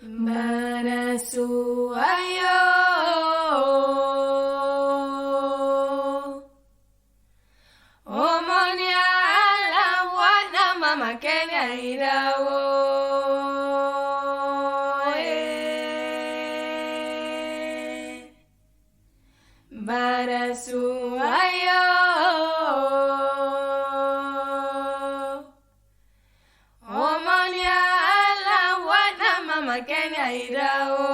Barasuayo Omonia la wana mama Kenya irawo Barasuayo Omonia la wana mama Kenya irawo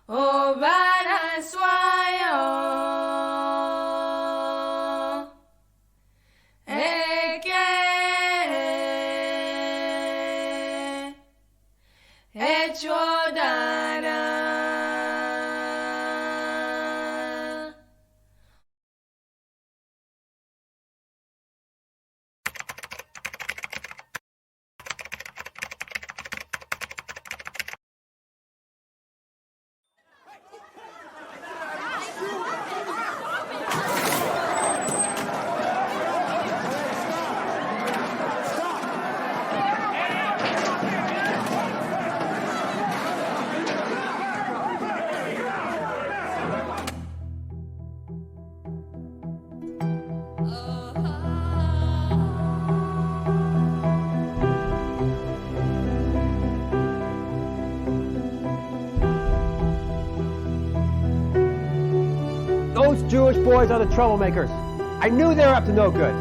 Oh Barasuayo Eke Echodana Those Jewish boys are the troublemakers. I knew they were up to no good.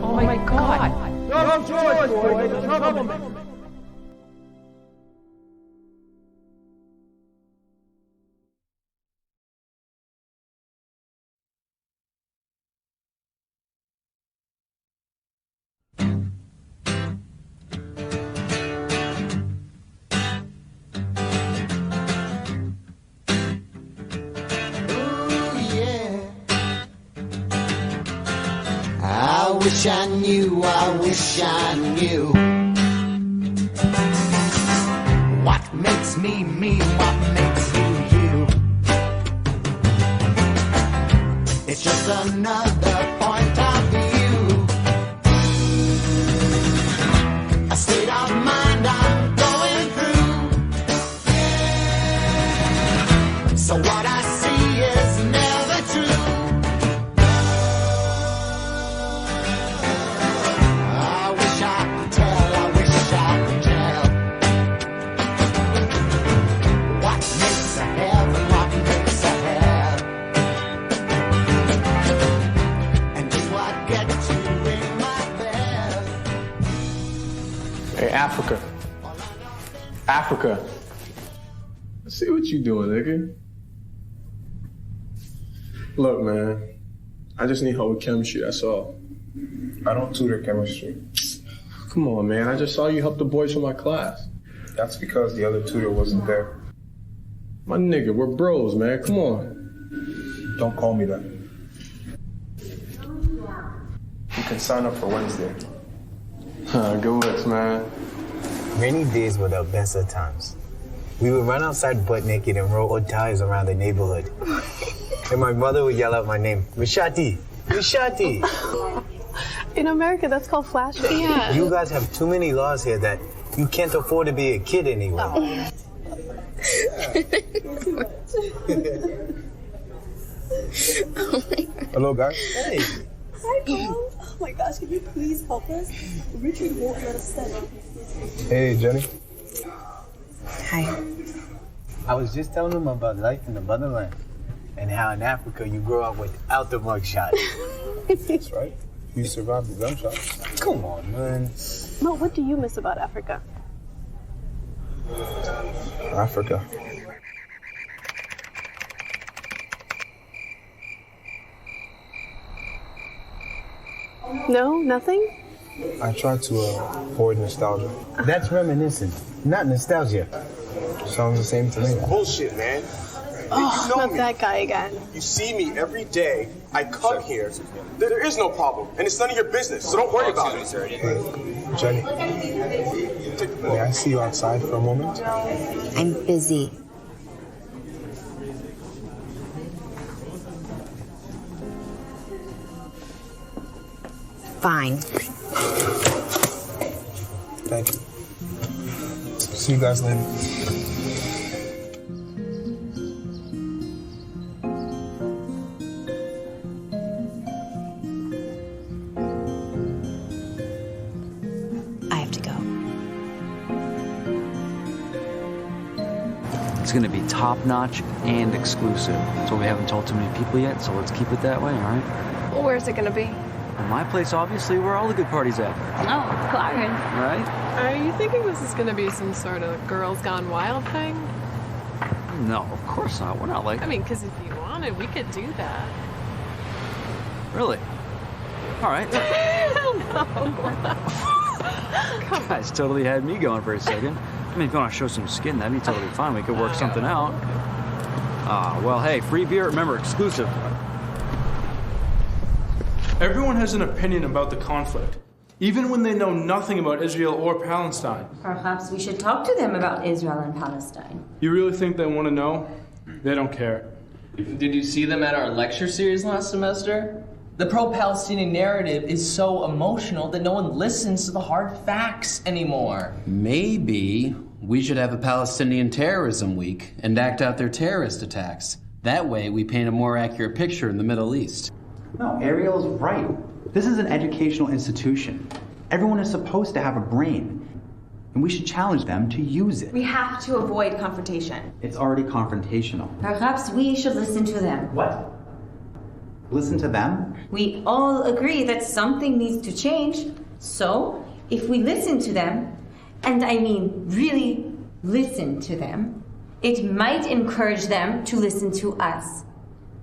Oh my God! Those Jewish boys are the troublemakers. I wish I knew what makes me me, what makes you you. It's just another point of view, a state of mind I'm going through. So what I see is never true. Hey, Africa. I see what you doing, nigga. Look, man, I just need help with chemistry, that's all. I don't tutor chemistry. Come on, man, I just saw you help the boys from my class. That's because the other tutor wasn't there. My nigga, we're bros, man, come on. Don't call me that. You can sign up for Wednesday. Good looks, man. Rainy days were the best of times. We would run outside butt naked and roll old ties around the neighborhood. And my mother would yell out my name, Rishati, Rishati. In America, that's called flashing. Yeah. You guys have too many laws here that you can't afford to be a kid anymore. Oh. Oh my God. Hello, guys. Hey. Hi, Paul. Oh my gosh, can you please help us? Richard won't let us stand up. Hey, Jenny. Hi. I was just telling him about life in the motherland and how in Africa you grow up without the mugshot. That's right. You survived the gunshots. Come on, man. Mo, what do you miss about Africa? Africa. No, nothing? I try to avoid nostalgia. That's reminiscent, not nostalgia. Sounds the same to me. Bullshit, man. Oh, you know not me. that guy again. You see me every day. I come here. There is no problem, and it's none of your business, so don't worry about it. Jenny, may I see you outside for a moment? I'm busy. Fine. Thank you. See you guys later. I have to go. It's going to be top-notch and exclusive. That's what we haven't told too many people yet, so let's keep it that way, all right? Well, where's it gonna be? Well, my place, obviously, where all the good parties at, Oh, Clarence. right? Are you thinking this is gonna be some sort of girls gone wild thing? No, of course not. We're not like... I mean, because if you wanted, we could do that. Really? All right. Hell no. Guys totally had me going for a second. I mean, if you want to show some skin, that'd be totally fine. We could work something out. Well, hey, free beer, remember, exclusive. Everyone has an opinion about the conflict, even when they know nothing about Israel or Palestine. Perhaps we should talk to them about Israel and Palestine. You really think they want to know? They don't care. Did you see them at our lecture series last semester? The pro-Palestinian narrative is so emotional that no one listens to the hard facts anymore. Maybe we should have a Palestinian Terrorism Week and act out their terrorist attacks. That way we paint a more accurate picture in the Middle East. No, Ariel's right. This is an educational institution. Everyone is supposed to have a brain, and we should challenge them to use it. We have to avoid confrontation. It's already confrontational. Perhaps we should listen to them. What? Listen to them? We all agree that something needs to change. So, if we listen to them, and I mean really listen to them, it might encourage them to listen to us.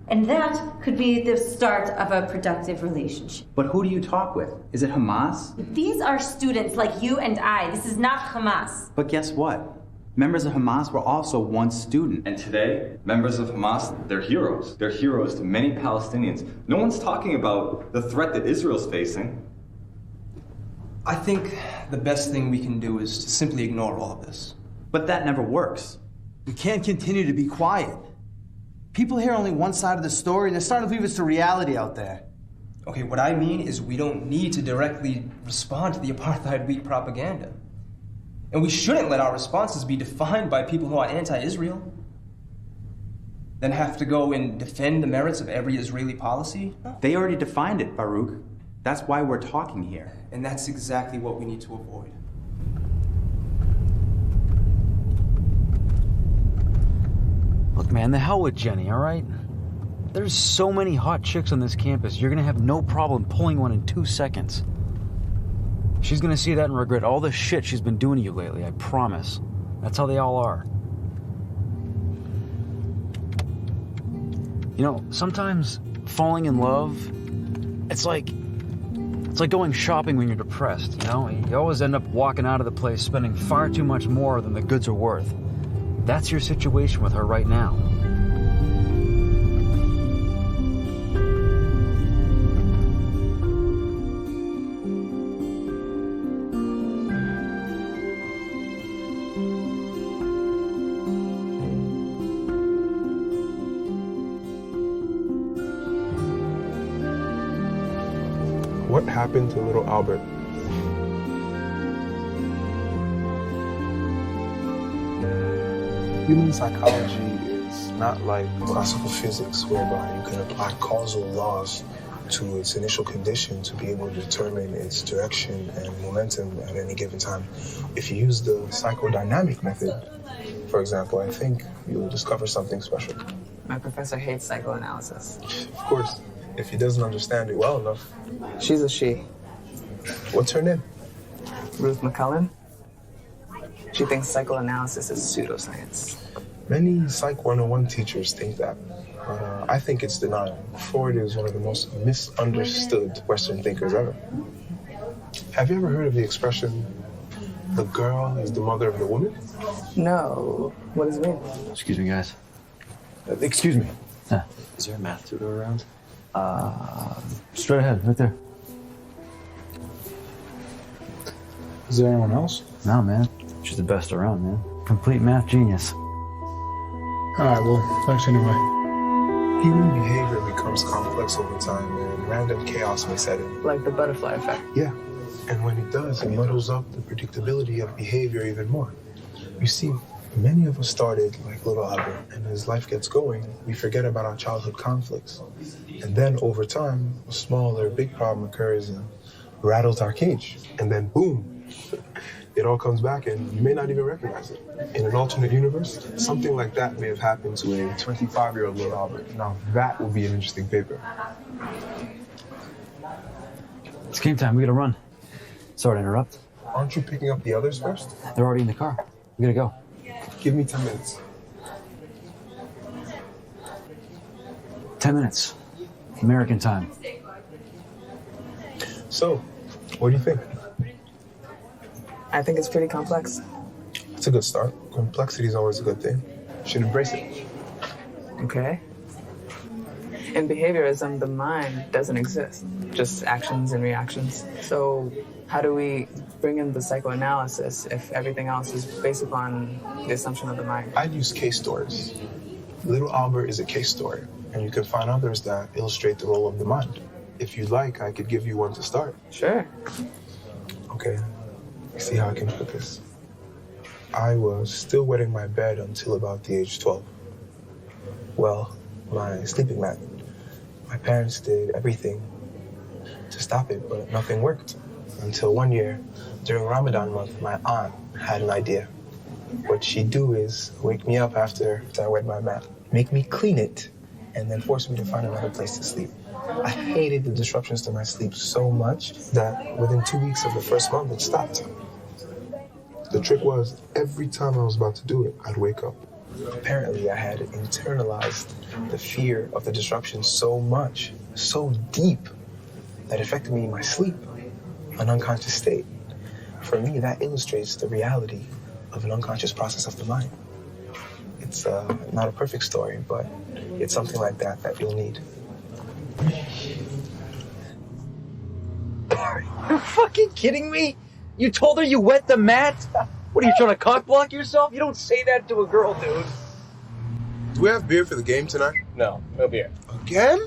And that could be the start of a productive relationship. But who do you talk with? Is it Hamas? These are students like you and I. This is not Hamas. But guess what? Members of Hamas were also once students. And today, members of Hamas, they're heroes. They're heroes to many Palestinians. No one's talking about the threat that Israel's facing. I think the best thing we can do is to simply ignore all of this. But that never works. We can't continue to be quiet. People hear only one side of the story, and they're starting to leave us to reality out there. Okay, what I mean is we don't need to directly respond to the apartheid weak propaganda. And we shouldn't let our responses be defined by people who are anti-Israel. Then have to go and defend the merits of every Israeli policy? No. They already defined it, Baruch. That's why we're talking here. And that's exactly what we need to avoid. Look, man, the hell with Jenny, all right? There's so many hot chicks on this campus, you're gonna have no problem pulling one in 2 seconds. She's gonna see that and regret all the shit she's been doing to you lately, I promise. That's how they all are. You know, sometimes falling in love, it's like going shopping when you're depressed, you know? You always end up walking out of the place spending far too much more than the goods are worth. That's your situation with her right now. What happened to little Albert? Human psychology is not like classical physics, whereby you can apply causal laws to its initial condition to be able to determine its direction and momentum at any given time. If you use the psychodynamic method, for example, I think you'll discover something special. My professor hates psychoanalysis. Of course, if he doesn't understand it well enough. She's a she. What's her name? Ruth McCullen. She thinks psychoanalysis is pseudoscience. Many Psych 101 teachers think that. I think it's denial. Freud is one of the most misunderstood Western thinkers ever. Have you ever heard of the expression, the girl is the mother of the woman? No. What does it mean? Excuse me, guys. Excuse me. Is there a math tutor around? Straight ahead, right there. Is there anyone else? No, man. She's the best around, man. Complete math genius. Alright, well, thanks anyway. Human behavior becomes complex over time, and random chaos may set in. Like the butterfly effect. Yeah. And when it does, it muddles up the predictability of behavior even more. You see, many of us started like little Albert, and as life gets going, we forget about our childhood conflicts. And then over time, a small or big problem occurs and rattles our cage. And then boom, it all comes back and you may not even recognize it. In an alternate universe, something like that may have happened to a 25-year-old little Albert. Now that would be an interesting paper. It's game time. We gotta run. Sorry to interrupt. Aren't you picking up the others first? They're already in the car. We gotta go. Give me 10 minutes. 10 minutes. American time. So, what do you think? I think it's pretty complex. It's a good start. Complexity is always a good thing. You should embrace it. Okay. In behaviorism, the mind doesn't exist, just actions and reactions. So how do we bring in the psychoanalysis if everything else is based upon the assumption of the mind? I'd use case stories. Little Albert is a case story, and you can find others that illustrate the role of the mind. If you'd like, I could give you one to start. Sure. Okay, let's see how I can put this. I was still wetting my bed until about the age 12. Well, my sleeping mat. My parents did everything to stop it, but nothing worked. Until one year, during Ramadan month, my aunt had an idea. What she'd do is wake me up after I wet my mat, make me clean it, and then force me to find another place to sleep. I hated the disruptions to my sleep so much that within 2 weeks of the first month, it stopped. The trick was, every time I was about to do it, I'd wake up. Apparently, I had internalized the fear of the disruption so much, so deep, that it affected me in my sleep, an unconscious state. For me, that illustrates the reality of an unconscious process of the mind. It's not a perfect story, but it's something like that you'll need. Are you fucking kidding me? You told her you wet the mat? What are you trying to cock block yourself? You don't say that to a girl, dude. Do we have beer for the game tonight? No beer. Again?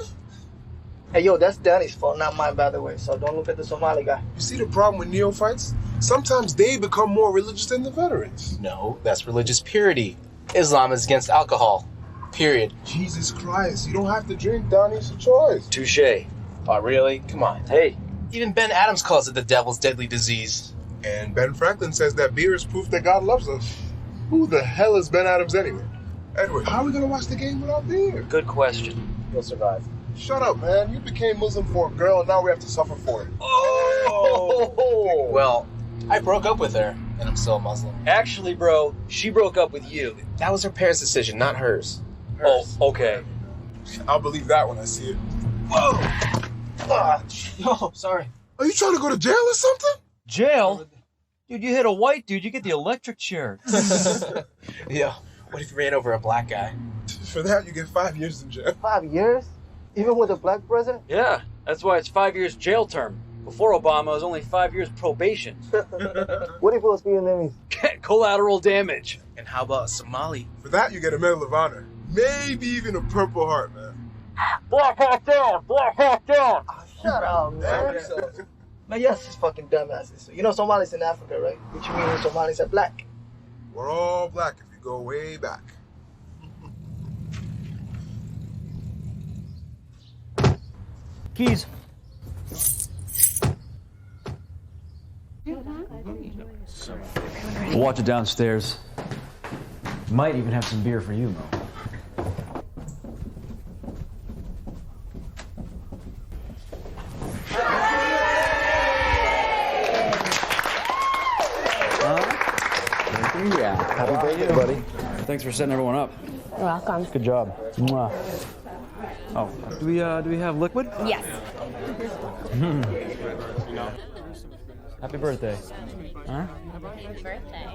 Hey, yo, that's Danny's fault, not mine, by the way, so don't look at the Somali guy. You see the problem with neophytes? Sometimes they become more religious than the veterans. No, that's religious purity. Islam is against alcohol. Period. Jesus Christ, you don't have to drink, Donnie, it's a choice. Touche. Oh, really? Come on. Hey, even Ben Adams calls it the devil's deadly disease. And Ben Franklin says that beer is proof that God loves us. Who the hell is Ben Adams anyway? Edward, how are we gonna watch the game without beer? Good question. You'll survive. Shut up, man. You became Muslim for a girl, and now we have to suffer for it. Oh! Well, I broke up with her, and I'm still a Muslim. Actually, bro, she broke up with you. That was her parents' decision, not hers. Oh, okay. I'll believe that when I see it. Whoa! Oh, sorry. Are you trying to go to jail or something? Jail? Dude, you hit a white dude, you get the electric chair. Yeah. What if you ran over a black guy? For that, you get 5 years in jail. 5 years? Even with a black president? Yeah, that's why it's 5 years jail term. Before Obama, it was only 5 years probation. What if it was Vietnamese? Collateral damage. And how about a Somali? For that, you get a Medal of Honor. Maybe even a Purple Heart, man. Black Hawk down! Black Hawk down! Oh, shut up, man. Man, yes, it's fucking dumbasses. You know Somalis in Africa, right? Which means Somalis are black. We're all black if you go way back. Keys. We'll watch it downstairs. Might even have some beer for you, Mo. Yeah. Happy birthday, buddy. Thanks for setting everyone up. You're welcome. Good job. Mwah. Oh, do we have liquid? Yes. Happy birthday. Huh? Happy birthday.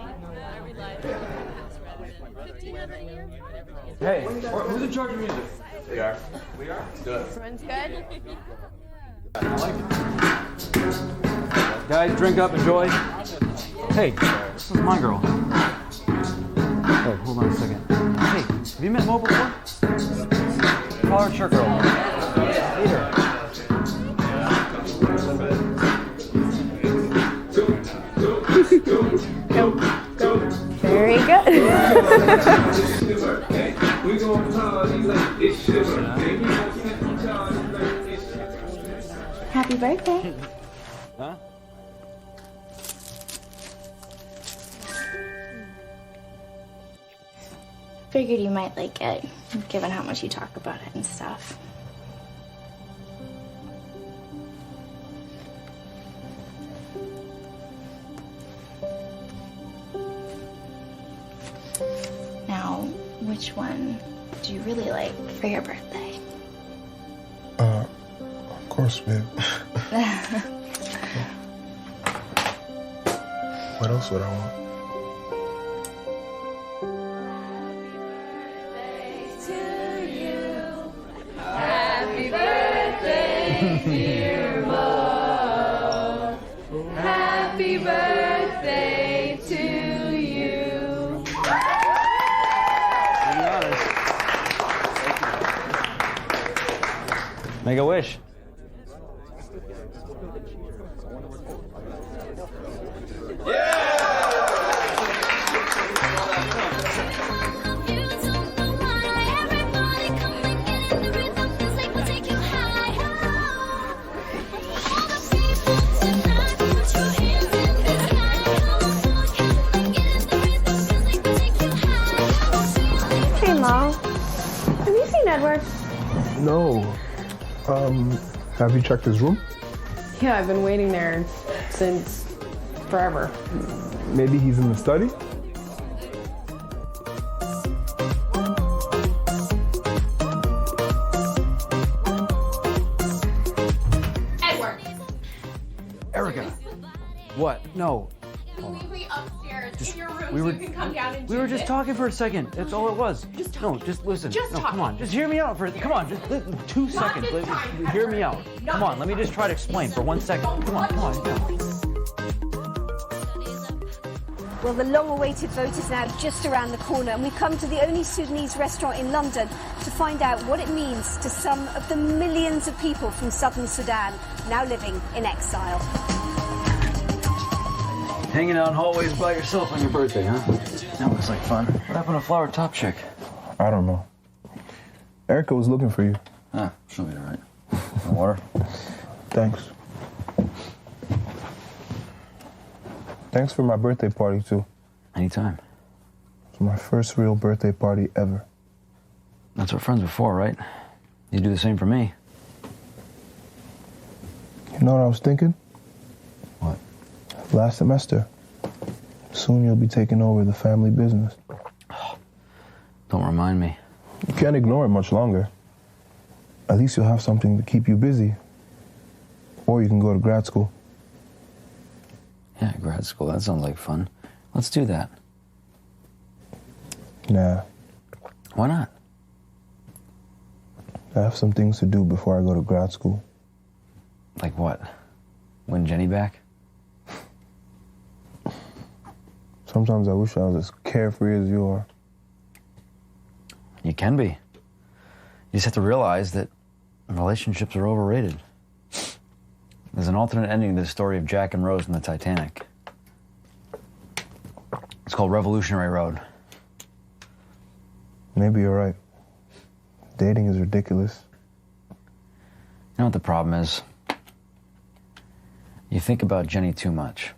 Hey, who's in charge of music? We are. Good. Everyone's good? Guys, drink up, enjoy. Hey, this is my girl. Hey, hold on a second. Hey, have you met Mo before? Call her Shirt Girl. Meet her. Very good. Happy birthday. Huh? Figured you might like it, given how much you talk about it and stuff. Now, which one do you really like for your birthday? Of course, babe. What else would I want? Happy birthday, dear Mo. Happy birthday to you. Make a wish. Hey, Mo. Have you seen Edward? No. Have you checked his room? Yeah, I've been waiting there since forever. Maybe he's in the study? Edward. Erica. What? No. Can we wait upstairs in your room we so were- you can come down and We were just talking for a second. That's all it was. No, just listen. Just no, talk. come on. Just hear me out for. Come on, just 2 seconds. this time, Hear me out. Not Come on, this let me time. just try to explain for 1 second. Come on, come on. Well, the long-awaited vote is now just around the corner, and we've come to the only Sudanese restaurant in London to find out what it means to some of the millions of people from southern Sudan now living in exile. Hanging out in hallways by yourself on your birthday, huh? That looks like fun. What happened to Flower Top Chick? I don't know. Erica was looking for you. Ah, she'll be all right. Water? Thanks. Thanks for my birthday party, too. Anytime. It's my first real birthday party ever. That's what friends before, right? You do the same for me. You know what I was thinking? What? Last semester. Soon you'll be taking over the family business. Don't remind me. You can't ignore it much longer. At least you'll have something to keep you busy. Or you can go to grad school. Yeah, grad school. That sounds like fun. Let's do that. Nah, Why not? I have some things to do before I go to grad school. Like what? Win Jenny back? Sometimes I wish I was as carefree as you are. You can be. You just have to realize that relationships are overrated. There's an alternate ending to the story of Jack and Rose in the Titanic. It's called Revolutionary Road. Maybe you're right. Dating is ridiculous. You know what the problem is? You think about Jenny too much.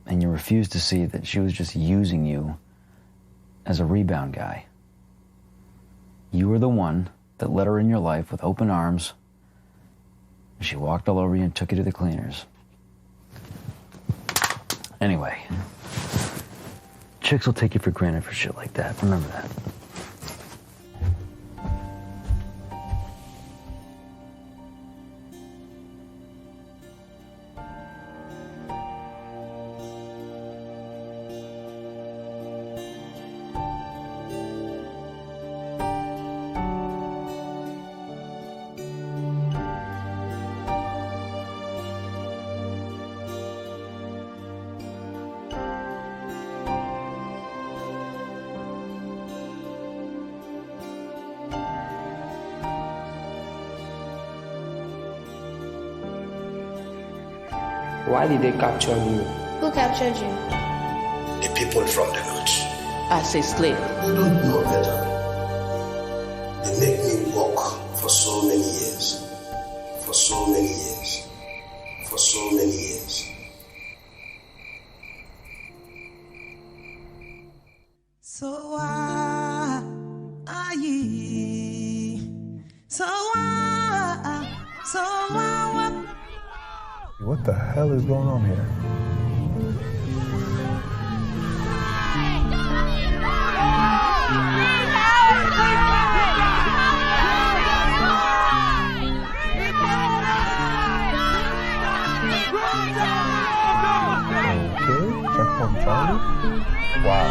And you refuse to see that she was just using you as a rebound guy. You were the one that let her in your life with open arms. And she walked all over you and took you to the cleaners. Anyway, chicks will take you for granted for shit like that. Remember that. Why did they capture you? Who captured you? The people from the north. As a slave. They don't know better. They make me work for so many years. For so many years. For so many years. So why are ye? So why? So why? What the hell is going on here? Wow.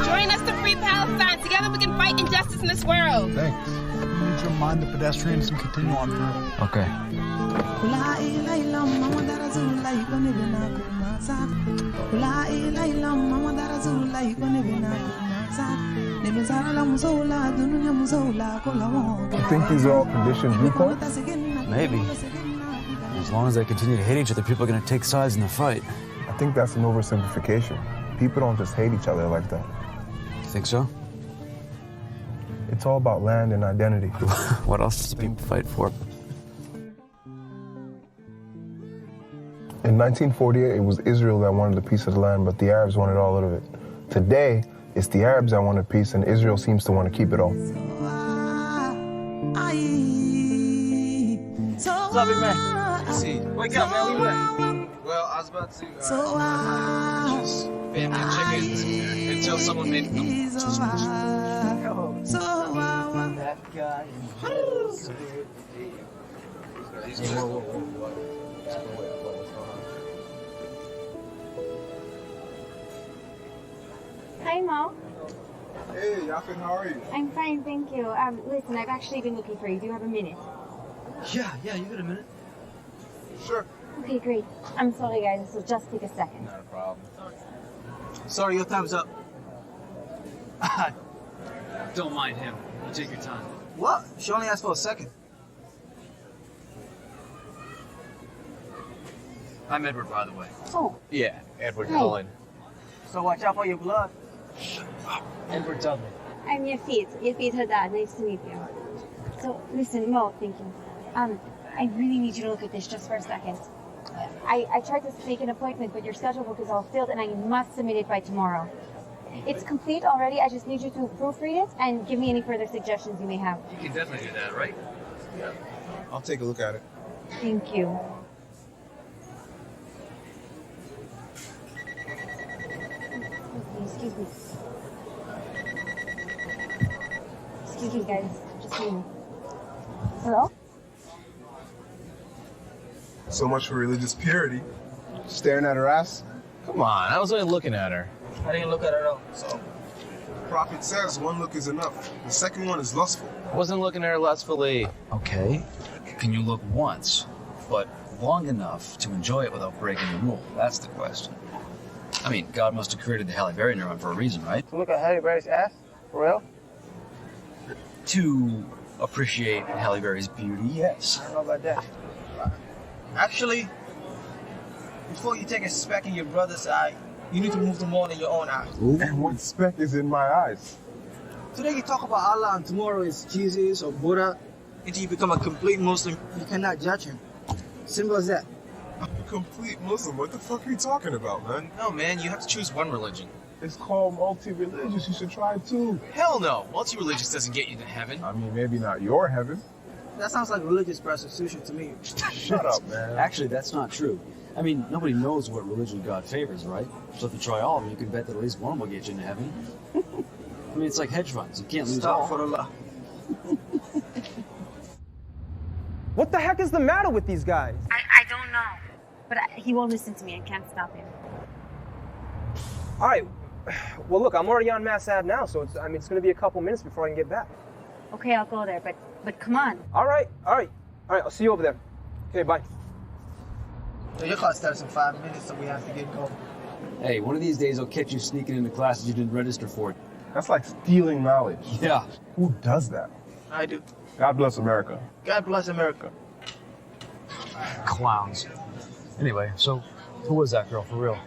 Join us to free Palestine. Together we can fight injustice in this world. Thanks. We need to remind the pedestrians and continue on through. Okay. You think these are all conditioned viewpoints? Maybe. As long as they continue to hate each other, people are going to take sides in the fight. I think that's an oversimplification. People don't just hate each other like that. You think so? It's all about land and identity. What else does people fight for? In 1948, it was Israel that wanted a piece of the land, but the Arabs wanted all of it. Today, it's the Arabs that want a piece, and Israel seems to want to keep it all. What's up, big man? See, wake up, man. Where you at? Well, I was about to just family chickens until someone made them. That guy. Hi, Mo. Hey, Yafin, how are you? I'm fine, thank you. Listen, I've actually been looking for you. Do you have a minute? Yeah, you got a minute? Sure. Okay, great. I'm sorry, guys. This will just take a second. Not a problem. Sorry, your time's up. Don't mind him. You take your time. What? She only asked for a second. I'm Edward, by the way. Oh. Yeah, Edward Hi. Cullen. So watch out for your blood. Edward Dudley. I'm Yafit, her dad. Nice to meet you. So, listen, Mo, thank you. I really need you to look at this just for a second. I tried to make an appointment, but your schedule book is all filled, and I must submit it by tomorrow. It's complete already. I just need you to proofread it and give me any further suggestions you may have. You can definitely do that, right? Yeah. I'll take a look at it. Thank you. Excuse me. Excuse me, guys. Just a minute. Hello? So much for religious purity. Staring at her ass? Come on, I was only looking at her. I didn't look at her at all. So, the prophet says one look is enough. The second one is lustful. I wasn't looking at her lustfully. Okay. Can you look once, but long enough to enjoy it without breaking the rule? That's the question. I mean, God must have created the Halle Berry neuron for a reason, right? To look at Halle Berry's ass? For real? To appreciate Halle Berry's beauty, yes. I don't know about that. Actually, before you take a speck in your brother's eye, you need to move the more in your own eye. And what speck is in my eyes? Today you talk about Allah and tomorrow is Jesus or Buddha. Until you become a complete Muslim, you cannot judge him. Simple as that. A complete Muslim? What the fuck are you talking about, man? No, man, you have to choose one religion. It's called multi-religious. You should try it too. Hell no. Multi-religious doesn't get you to heaven. I mean, maybe not your heaven. That sounds like religious prostitution to me. Shut up, man. Actually, that's not true. I mean, nobody knows what religion God favors, right? So if you try all of them, you can bet that at least one will get you into heaven. I mean, it's like hedge funds. You can't lose all. What the heck is the matter with these guys? I don't know. But he won't listen to me. I can't stop him. All right. Well, look, I'm already on Mass Ave now, so it's going to be a couple minutes before I can get back. Okay, I'll go there, but come on. All right. I'll see you over there. Okay, bye. Your class starts in 5 minutes, so we have to get going. Hey, one of these days I'll catch you sneaking into classes you didn't register for. That's like stealing knowledge. Yeah. Who does that? I do. God bless America. God bless America. Clowns. Anyway, so who was that girl for real?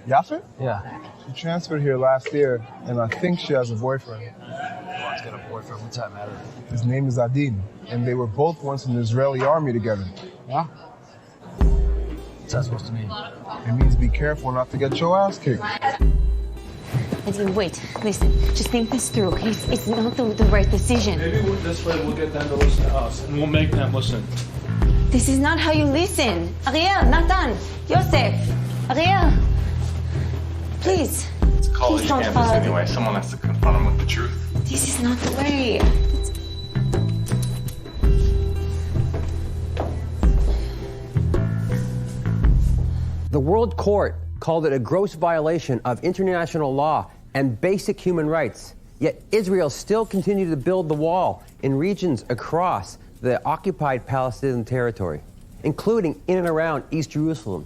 Yafet? Yeah. She transferred here last year, and I think she has a boyfriend. Everyone's got a boyfriend. What's that matter? His name is Adin, and they were both once in the Israeli army together. Yeah? What's that supposed to mean? It means be careful not to get your ass kicked. Adin, wait, listen, just think this through, okay? It's not the right decision. Maybe this way we'll get them to listen to us, and we'll make them listen. This is not how you listen. Ariel, Nathan, Yosef, Ariel, please. It's a college campus anyway. Someone has to confront him with the truth. This is not the way. The World Court called it a gross violation of international law and basic human rights. Yet Israel still continued to build the wall in regions across the occupied Palestinian territory, including in and around East Jerusalem.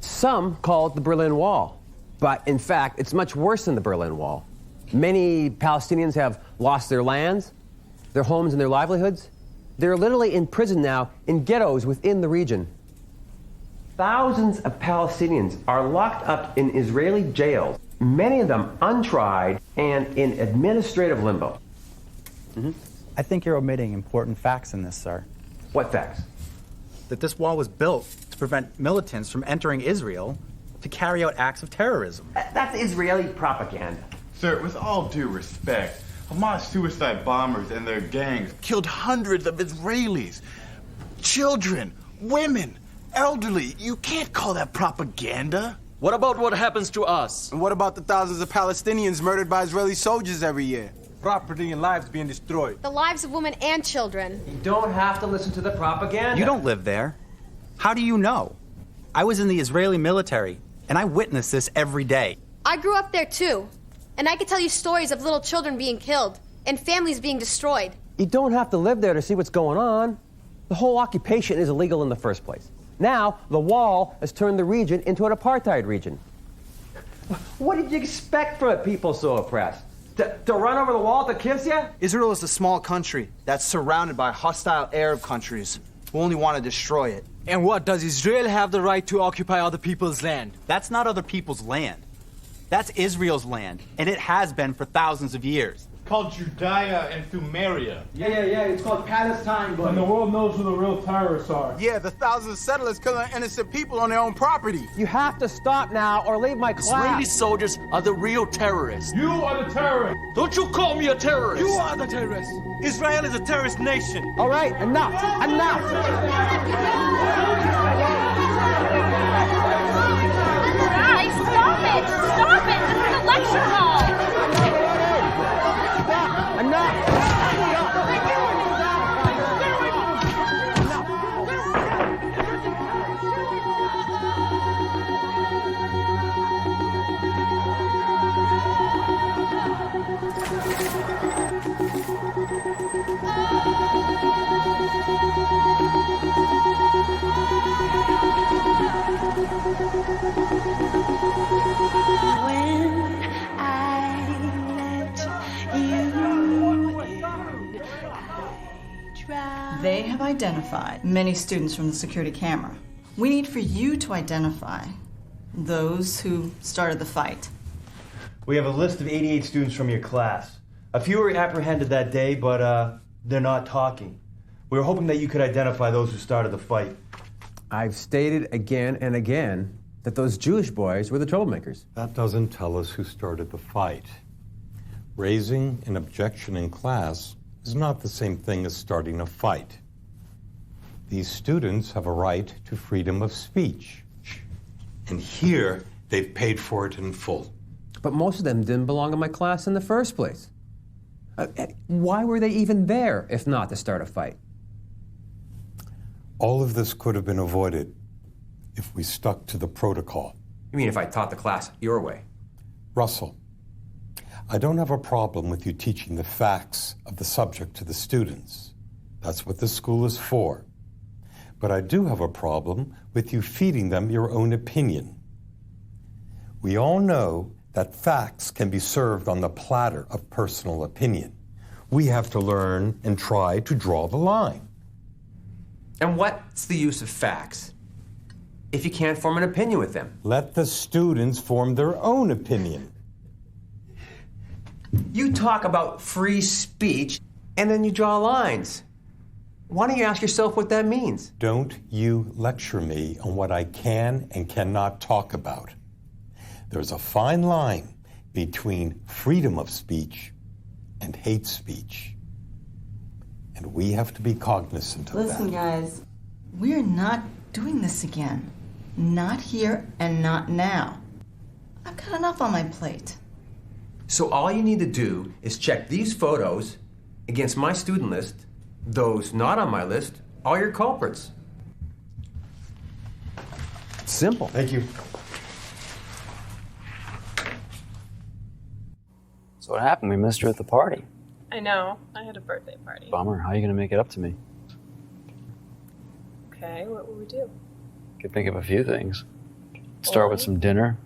Some call it the Berlin Wall, but in fact, it's much worse than the Berlin Wall. Many Palestinians have lost their lands, their homes, and their livelihoods. They're literally imprisoned now in ghettos within the region. Thousands of Palestinians are locked up in Israeli jails, many of them untried and in administrative limbo. I think you're omitting important facts in this, sir. What facts? That this wall was built to prevent militants from entering Israel to carry out acts of terrorism. That's Israeli propaganda. Sir, with all due respect, Hamas suicide bombers and their gangs killed hundreds of Israelis. Children, women, elderly. You can't call that propaganda. What about what happens to us? And what about the thousands of Palestinians murdered by Israeli soldiers every year? Property and lives being destroyed. The lives of women and children. You don't have to listen to the propaganda. You don't live there. How do you know? I was in the Israeli military, and I witness this every day. I grew up there too. And I could tell you stories of little children being killed and families being destroyed. You don't have to live there to see what's going on. The whole occupation is illegal in the first place. Now, the wall has turned the region into an apartheid region. What did you expect from a people so oppressed? To run over the wall to kiss you? Israel is a small country that's surrounded by hostile Arab countries who only want to destroy it. And what, does Israel have the right to occupy other people's land? That's not other people's land. That's Israel's land, and it has been for thousands of years. Called Judea and Thumeria. Yeah, it's called Palestine, And the world knows who the real terrorists are. Yeah, the thousands of settlers killing innocent people on their own property. You have to stop now or leave my class. Israeli soldiers are the real terrorists. You are the terrorist. Don't you call me a terrorist. You are the terrorist. Israel is a terrorist nation. All right, enough. Guys, stop it! Stop it! This is a lecture hall! Enough! They have identified many students from the security camera. We need for you to identify those who started the fight. We have a list of 88 students from your class. A few were apprehended that day, but they're not talking. We were hoping that you could identify those who started the fight. I've stated again and again that those Jewish boys were the troublemakers. That doesn't tell us who started the fight. Raising an objection in class is not the same thing as starting a fight. These students have a right to freedom of speech. And here, they've paid for it in full. But most of them didn't belong in my class in the first place. Why were they even there, if not to start a fight? All of this could have been avoided if we stuck to the protocol. You mean if I taught the class your way? Russell, I don't have a problem with you teaching the facts of the subject to the students. That's what this school is for. But I do have a problem with you feeding them your own opinion. We all know that facts can be served on the platter of personal opinion. We have to learn and try to draw the line. And what's the use of facts if you can't form an opinion with them? Let the students form their own opinion. You talk about free speech, and then you draw lines. Why don't you ask yourself what that means? Don't you lecture me on what I can and cannot talk about. There's a fine line between freedom of speech and hate speech. And we have to be cognizant of that. Listen, guys, we're not doing this again. Not here and not now. I've got enough on my plate. So all you need to do is check these photos against my student list. Those not on my list are your culprits. Simple. Thank you. So what happened? We missed her at the party. I know. I had a birthday party. Bummer. How are you going to make it up to me? Okay, what will we do? Could think of a few things. Start with some dinner.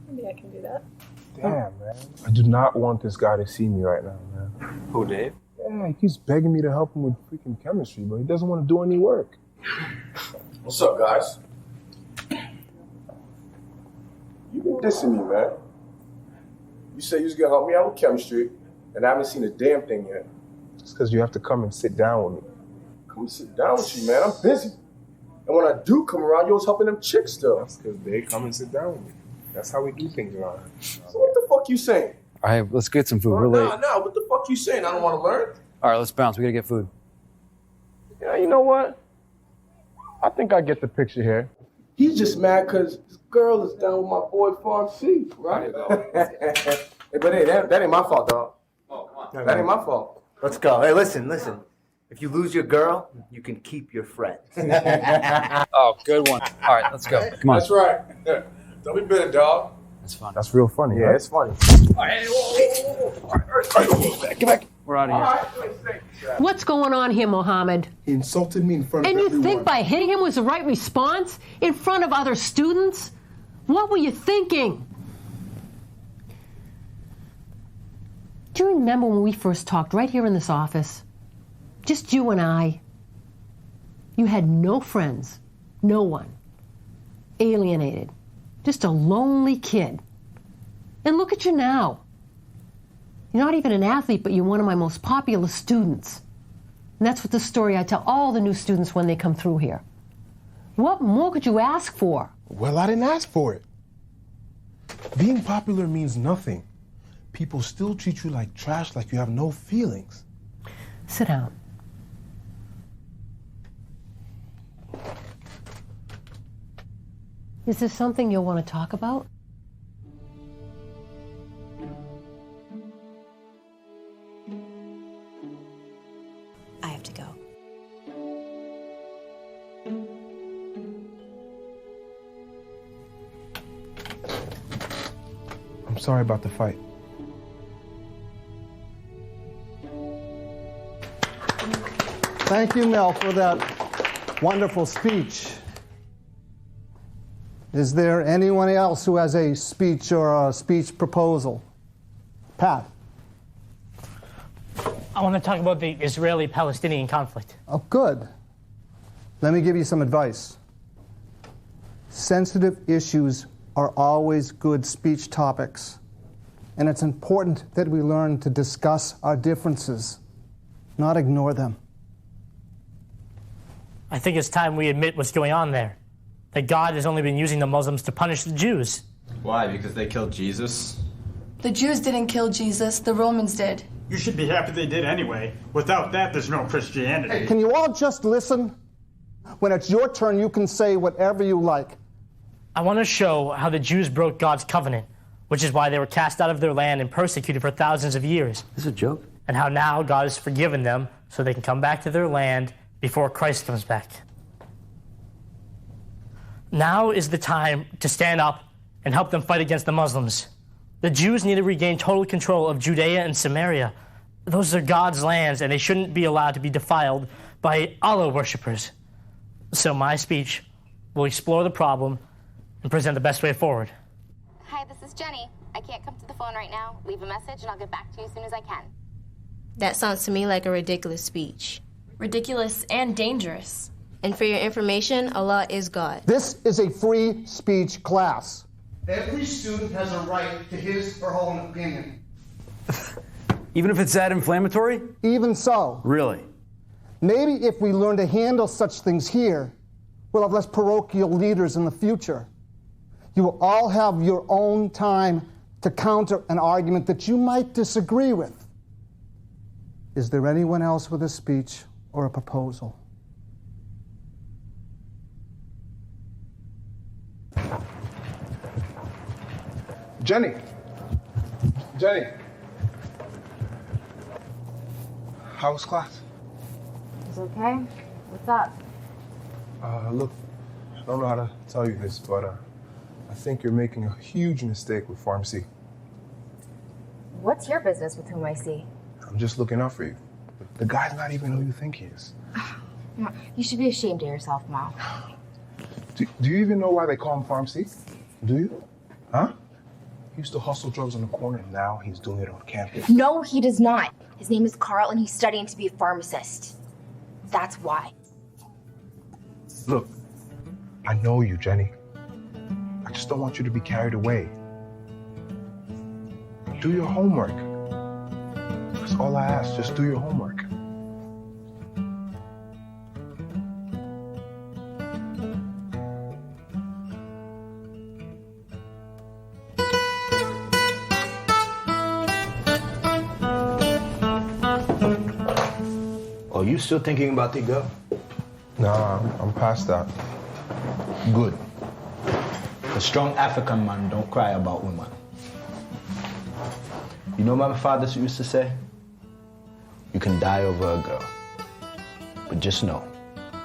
Maybe I can do that. Damn, man. I do not want this guy to see me right now, man. Who, Dave? Yeah, he keeps begging me to help him with freaking chemistry, but he doesn't want to do any work. What's up, guys? You been dissing me, man. You said you was gonna help me out with chemistry, and I haven't seen a damn thing yet. It's because you have to come and sit down with me. Come and sit down with you, man. I'm busy. And when I do come around, you always helping them chicks still. That's because they come and sit down with me. That's how we do things around here. So what the fuck you saying? All right, let's get some food. We're late. Nah, what the fuck you saying? I don't want to learn. All right, let's bounce. We got to get food. Yeah, you know what? I think I get the picture here. He's just mad because this girl is down with my boy Farm C, right? But hey, that ain't my fault, dog. Oh, come on. That ain't my fault. Let's go. Hey, listen. If you lose your girl, you can keep your friend. Oh, good one. All right, let's go. Come on. That's right. Don't be bitter, dog. That's fun. That's real funny. Yeah, right? it's funny. All right, get back. We're out of here. What's going on here, Mohammed? He insulted me in front of And everyone. you think by hitting him was the right response? In front of other students? What were you thinking? Do you remember when we first talked right here in this office? Just you and I. You had no friends. No one. Alienated. Just a lonely kid. And look at you now. You're not even an athlete, but you're one of my most popular students. And that's what the story I tell all the new students when they come through here. What more could you ask for? Well, I didn't ask for it. Being popular means nothing. People still treat you like trash, like you have no feelings. Sit down. Is there something you'll want to talk about? I have to go. I'm sorry about the fight. Thank you, Mel, for that wonderful speech. Is there anyone else who has a speech or a speech proposal? Pat. I want to talk about the Israeli-Palestinian conflict. Oh, good. Let me give you some advice. Sensitive issues are always good speech topics, and it's important that we learn to discuss our differences, not ignore them. I think it's time we admit what's going on there. That God has only been using the Muslims to punish the Jews. Why? Because they killed Jesus? The Jews didn't kill Jesus, the Romans did. You should be happy they did anyway. Without that, there's no Christianity. Hey, can you all just listen? When it's your turn, you can say whatever you like. I want to show how the Jews broke God's covenant, which is why they were cast out of their land and persecuted for thousands of years. This is a joke. And how now God has forgiven them so they can come back to their land before Christ comes back. Now is the time to stand up and help them fight against the Muslims. The Jews need to regain total control of Judea and Samaria. Those are God's lands, and they shouldn't be allowed to be defiled by Allah worshippers. So my speech will explore the problem and present the best way forward. Hi, this is Jenny. I can't come to the phone right now. Leave a message and I'll get back to you as soon as I can. That sounds to me like a ridiculous speech. Ridiculous and dangerous. And for your information, Allah is God. This is a free speech class. Every student has a right to his or her own opinion. Even if it's that inflammatory? Even so. Really? Maybe if we learn to handle such things here, we'll have less parochial leaders in the future. You will all have your own time to counter an argument that you might disagree with. Is there anyone else with a speech or a proposal? Jenny. Jenny. How was class? It's okay. What's up? Look, I don't know how to tell you this, but I think you're making a huge mistake with pharmacy. What's your business with whom I see? I'm just looking out for you. The guy's not even who you think he is. You should be ashamed of yourself, Mo. Do you even know why they call him pharmacy? Do you? Huh? He used to hustle drugs on the corner, and now he's doing it on campus. No, he does not. His name is Carl, and he's studying to be a pharmacist. That's why. Look, I know you, Jenny. I just don't want you to be carried away. Do your homework. That's all I ask. Just do your homework. Are you still thinking about the girl? Nah, I'm past that. Good. A strong African man don't cry about women. You know what my father used to say? You can die over a girl, but just know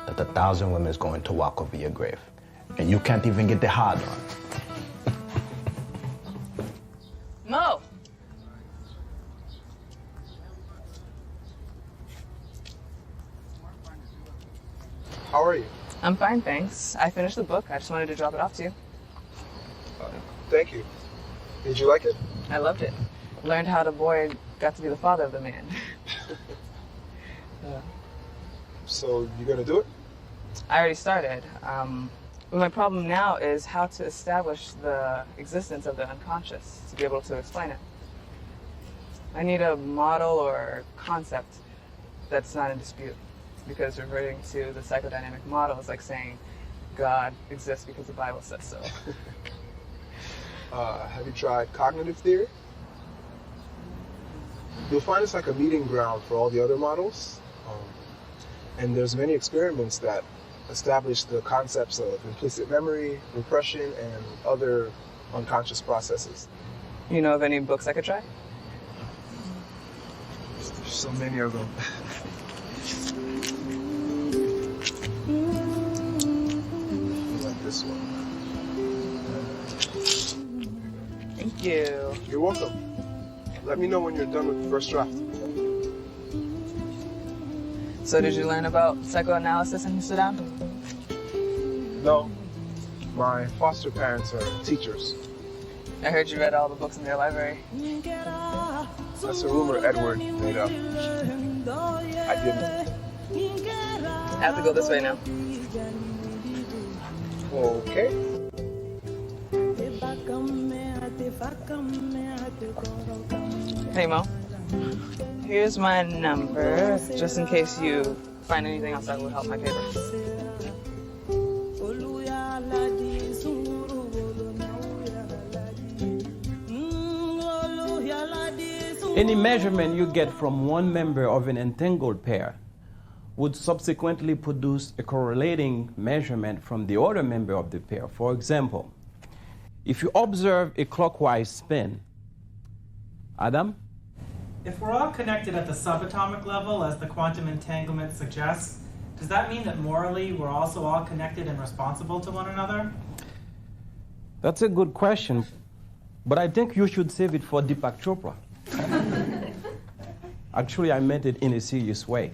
that 1,000 women is going to walk over your grave, and you can't even get the hard on. Mo! How are you? I'm fine, thanks. I finished the book. I just wanted to drop it off to you. Thank you. Did you like it? I loved it. Learned how the boy got to be the father of the man. So you gonna do it? I already started. But my problem now is how to establish the existence of the unconscious to be able to explain it. I need a model or concept that's not in dispute, because reverting to the psychodynamic model is like saying God exists because the Bible says so. Have you tried cognitive theory? You'll find it's like a meeting ground for all the other models. And there's many experiments that establish the concepts of implicit memory, repression, and other unconscious processes. You know of any books I could try? There's so many of them. Like this one. Thank you. You're welcome. Let me know when you're done with the first draft. So did you learn about psychoanalysis in Sudan? No. My foster parents are teachers. I heard you read all the books in their library. That's a rumor Edward made up. I didn't. I have to go this way now. Okay. Hey, Mo. Here's my number, just in case you find anything else that would help my paper. Any measurement you get from one member of an entangled pair would subsequently produce a correlating measurement from the other member of the pair. For example, if you observe a clockwise spin, Adam? If we're all connected at the subatomic level, as the quantum entanglement suggests, does that mean that morally we're also all connected and responsible to one another? That's a good question, but I think you should save it for Deepak Chopra. Actually, I meant it in a serious way.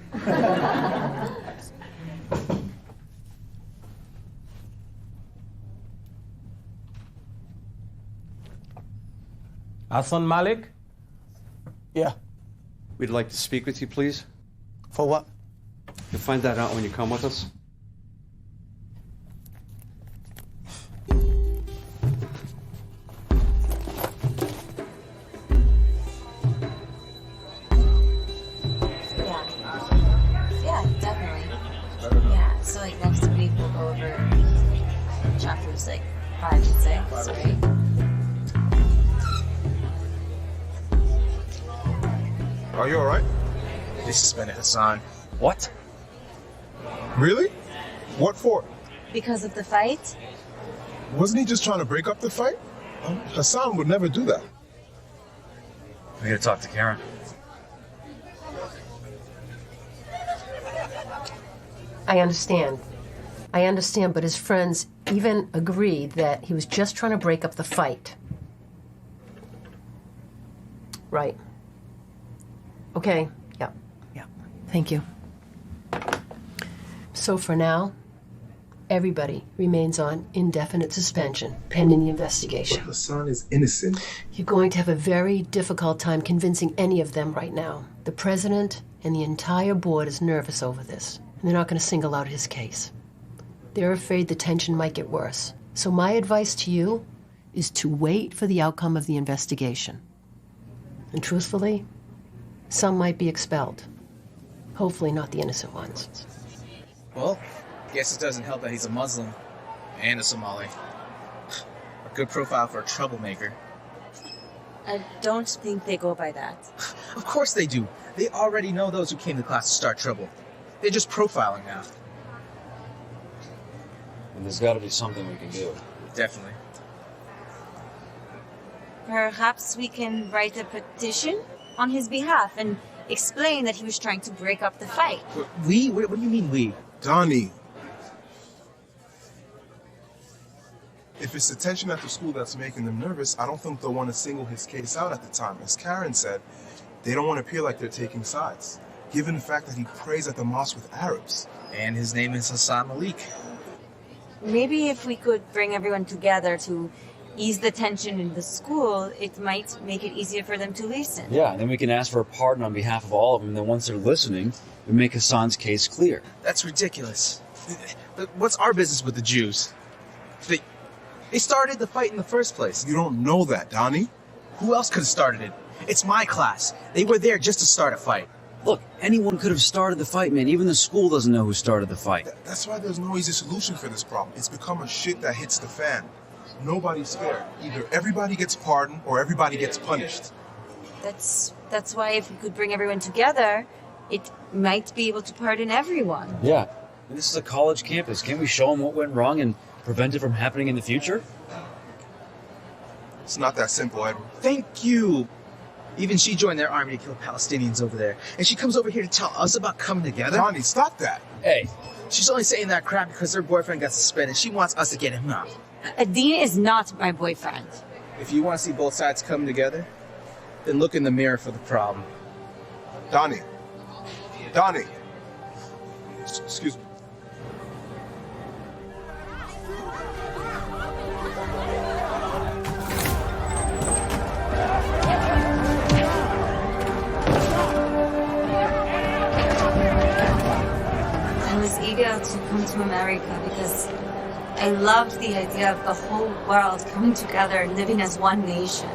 Hassan Malik? Yeah. We'd like to speak with you, please. For what? You'll find that out when you come with us. So like next week we'll go over chapters like 5 and 6, right? Are you alright? They suspended Hassan. What? Really? What for? Because of the fight? Wasn't he just trying to break up the fight? Hassan would never do that. We gotta talk to Karen. I understand, but his friends even agreed that he was just trying to break up the fight. Right. Okay, yeah. Thank you. So for now, everybody remains on indefinite suspension pending the investigation. But Hassan is innocent. You're going to have a very difficult time convincing any of them right now. The president and the entire board is nervous over this, and they're not going to single out his case. They're afraid the tension might get worse. So my advice to you is to wait for the outcome of the investigation. And truthfully, some might be expelled. Hopefully not the innocent ones. Well, guess it doesn't help that he's a Muslim and a Somali. A good profile for a troublemaker. I don't think they go by that. Of course they do. They already know those who came to class to start trouble. They're just profiling now. And there's gotta be something we can do. Definitely. Perhaps we can write a petition on his behalf and explain that he was trying to break up the fight. We? What do you mean we? Donnie. If it's the tension at the school that's making them nervous, I don't think they'll want to single his case out at the time. As Karen said, they don't want to appear like they're taking sides, given the fact that he prays at the mosque with Arabs. And his name is Hassan Malik. Maybe if we could bring everyone together to ease the tension in the school, it might make it easier for them to listen. Yeah, then we can ask for a pardon on behalf of all of them, and then once they're listening, we make Hassan's case clear. That's ridiculous. But what's our business with the Jews? They started the fight in the first place. You don't know that, Donnie. Who else could have started it? It's my class. They were there just to start a fight. Look, anyone could have started the fight, man. Even the school doesn't know who started the fight. That's why there's no easy solution for this problem. It's become a shit that hits the fan. Nobody's fair. Either everybody gets pardoned or everybody gets punished. That's why if we could bring everyone together, it might be able to pardon everyone. Yeah, and this is a college campus. Can't we show them what went wrong and prevent it from happening in the future? It's not that simple, Edward. Thank you. Even she joined their army to kill Palestinians over there. And she comes over here to tell us about coming together? Donnie, stop that. Hey, she's only saying that crap because her boyfriend got suspended. She wants us to get him out. Adine is not my boyfriend. If you want to see both sides come together, then look in the mirror for the problem. Donnie. Excuse me. I was eager to come to America because I loved the idea of the whole world coming together, living as one nation.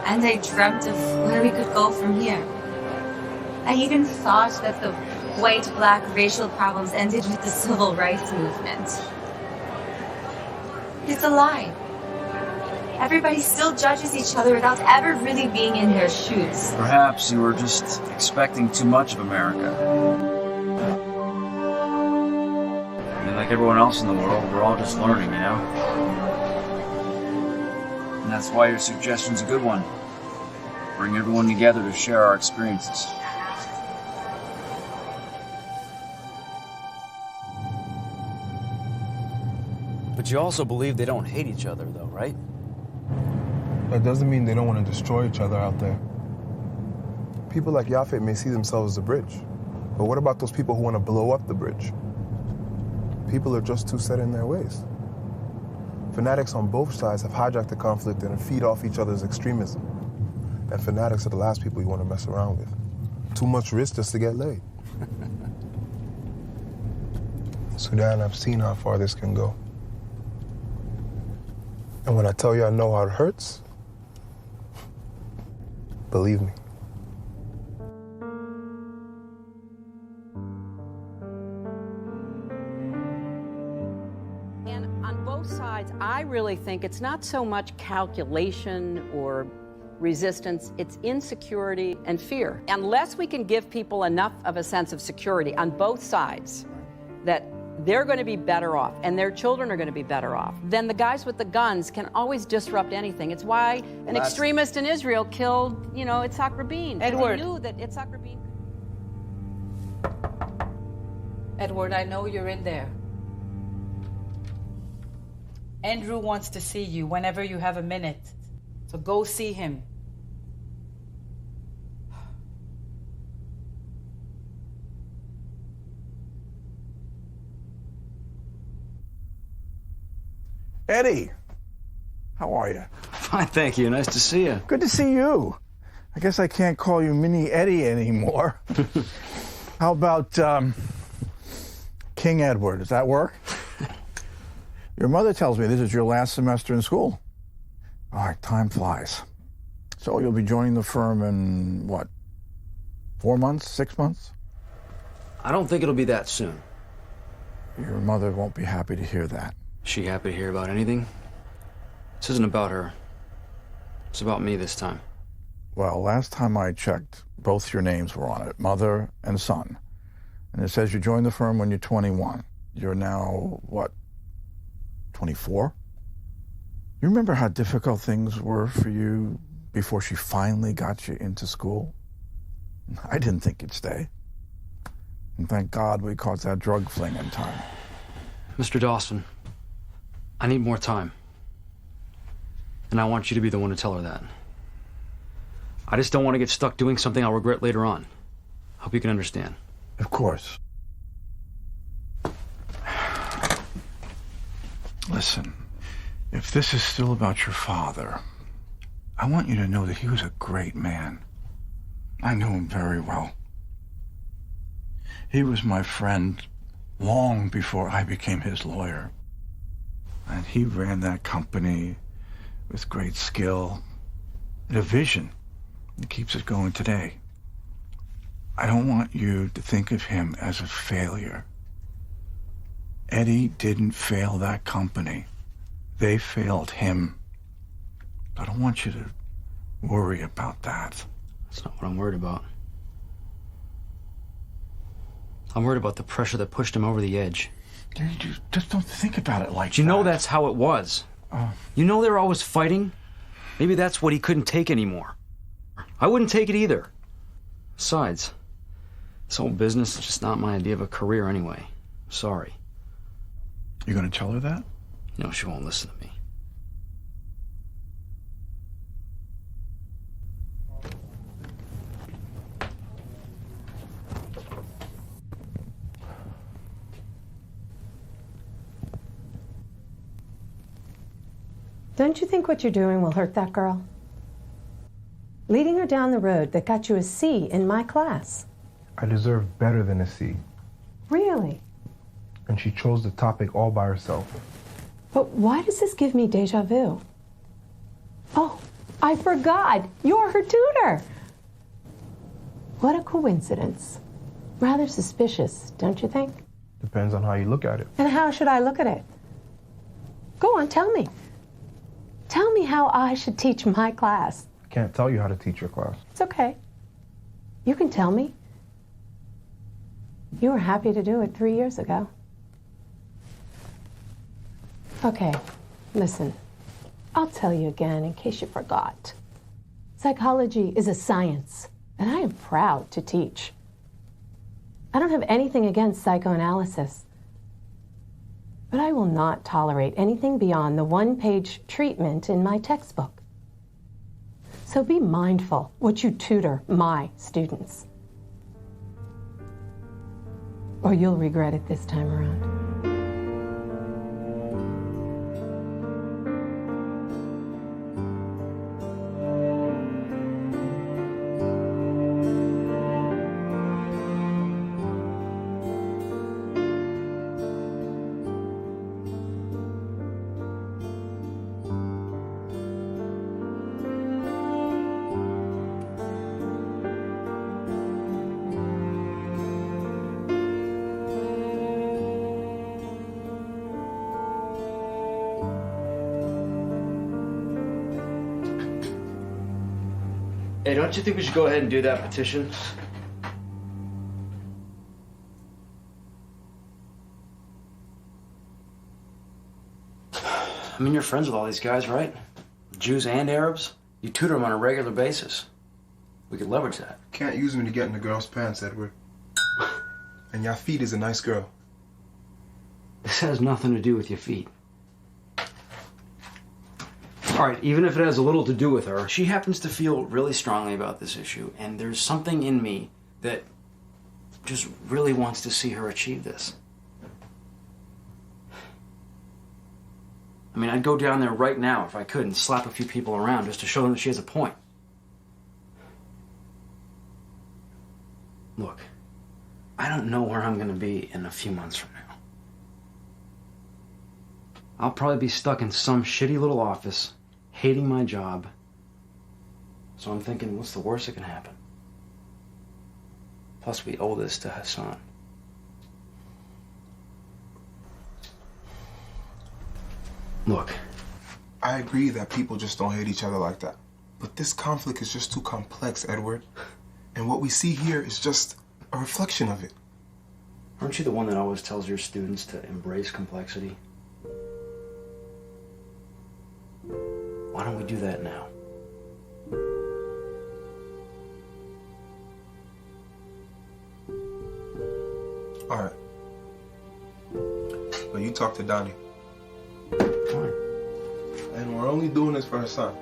And I dreamt of where we could go from here. I even thought that the white-black racial problems ended with the civil rights movement. It's a lie. Everybody still judges each other without ever really being in their shoes. Perhaps you were just expecting too much of America. I mean, like everyone else in the world, we're all just learning, you know? And that's why your suggestion's a good one. Bring everyone together to share our experiences. But you also believe they don't hate each other, though, right? That doesn't mean they don't want to destroy each other out there. People like Yafet may see themselves as a bridge. But what about those people who want to blow up the bridge? People are just too set in their ways. Fanatics on both sides have hijacked the conflict and feed off each other's extremism. And fanatics are the last people you want to mess around with. Too much risk just to get laid. Sudan, I've seen how far this can go. And when I tell you I know how it hurts, believe me. really think it's not so much calculation or resistance, it's insecurity and fear. Unless we can give people enough of a sense of security on both sides that they're going to be better off and their children are going to be better off, then the guys with the guns can always disrupt anything. It's why an extremist in Israel killed, Itzhak Rabin. Edward. They knew that Itzhak Rabin... Edward, I know you're in there. Andrew wants to see you whenever you have a minute. So go see him. Eddie, how are you? Fine, thank you. Nice to see you. Good to see you. I guess I can't call you Mini Eddie anymore. How about King Edward? Does that work? Your mother tells me this is your last semester in school. All right, time flies. So you'll be joining the firm in, what, 4 months, 6 months? I don't think it'll be that soon. Your mother won't be happy to hear that. Is she happy to hear about anything? This isn't about her. It's about me this time. Well, last time I checked, both your names were on it, mother and son. And it says you joined the firm when you're 21. You're now, what, 24? You remember how difficult things were for you before she finally got you into school? I didn't think you'd stay. And thank God we caught that drug fling in time. Mr. Dawson, I need more time. And I want you to be the one to tell her that. I just don't want to get stuck doing something I'll regret later on. Hope you can understand. Of course. Listen, if this is still about your father, I want you to know that he was a great man. I knew him very well. He was my friend long before I became his lawyer. And he ran that company with great skill and a vision that keeps it going today. I don't want you to think of him as a failure. Eddie didn't fail that company. They failed him. I don't want you to worry about that. That's not what I'm worried about. I'm worried about the pressure that pushed him over the edge. You just don't think about it like that. You know that's how it was. You know they were always fighting? Maybe that's what he couldn't take anymore. I wouldn't take it either. Besides, this whole business is just not my idea of a career anyway. Sorry. You gonna tell her that? No, she won't listen to me. Don't you think what you're doing will hurt that girl? Leading her down the road that got you a C in my class. I deserve better than a C. Really? And she chose the topic all by herself. But why does this give me deja vu? Oh, I forgot. You're her tutor. What a coincidence. Rather suspicious, don't you think? Depends on how you look at it. And how should I look at it? Go on, tell me. Tell me how I should teach my class. I can't tell you how to teach your class. It's okay. You can tell me. You were happy to do it 3 years ago. Okay, listen. I'll tell you again in case you forgot. Psychology is a science, and I am proud to teach. I don't have anything against psychoanalysis, but I will not tolerate anything beyond the one-page treatment in my textbook. So be mindful what you tutor my students, or you'll regret it this time around. Hey, don't you think we should go ahead and do that petition? I mean, you're friends with all these guys, right? Jews and Arabs. You tutor them on a regular basis. We could leverage that. Can't use me to get in the girl's pants, Edward. And Yafit is a nice girl. This has nothing to do with your feet. All right, even if it has a little to do with her, she happens to feel really strongly about this issue, and there's something in me that just really wants to see her achieve this. I mean, I'd go down there right now if I could and slap a few people around just to show them that she has a point. Look, I don't know where I'm going to be in a few months from now. I'll probably be stuck in some shitty little office, hating my job. So I'm thinking, what's the worst that can happen? Plus, we owe this to Hassan. Look. I agree that people just don't hate each other like that. But this conflict is just too complex, Edward. And what we see here is just a reflection of it. Aren't you the one that always tells your students to embrace complexity? Why don't we do that now? All right. Well, you talk to Donnie. Fine. And we're only doing this for her son.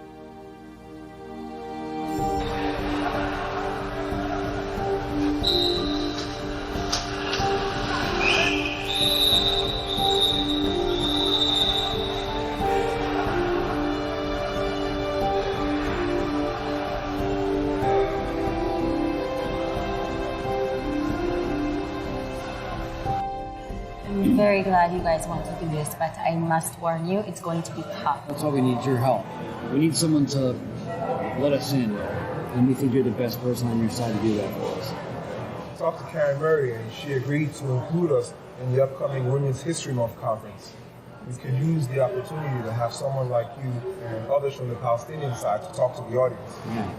I'm very glad you guys want to do this, but I must warn you, it's going to be tough. That's why we need your help. We need someone to let us in, and we think you're the best person on your side to do that for us. Talked to Karen Murray, and she agreed to include us in the upcoming Women's History Month conference. We could use the opportunity to have someone like you and others from the Palestinian side to talk to the audience. Yeah.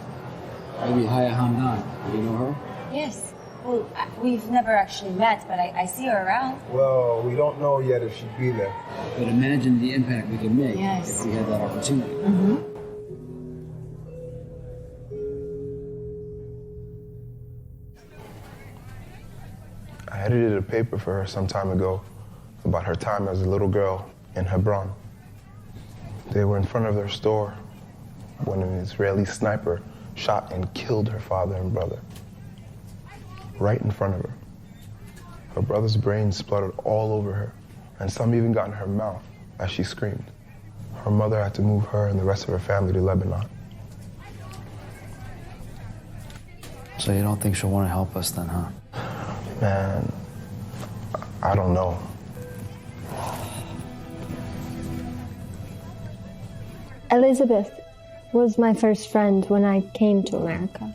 Maybe Haya Hamdan. Do you know her? Yes. Well, we've never actually met, but I see her around. Well, we don't know yet if she'd be there. But imagine the impact we could make Yes. if we had that opportunity. Mm-hmm. I edited a paper for her some time ago about her time as a little girl in Hebron. They were in front of their store when an Israeli sniper shot and killed her father and brother. Right in front of her. Her brother's brains spluttered all over her, and some even got in her mouth as she screamed. Her mother had to move her and the rest of her family to Lebanon. So you don't think she'll want to help us then, huh? Man, I don't know. Elizabeth was my first friend when I came to America.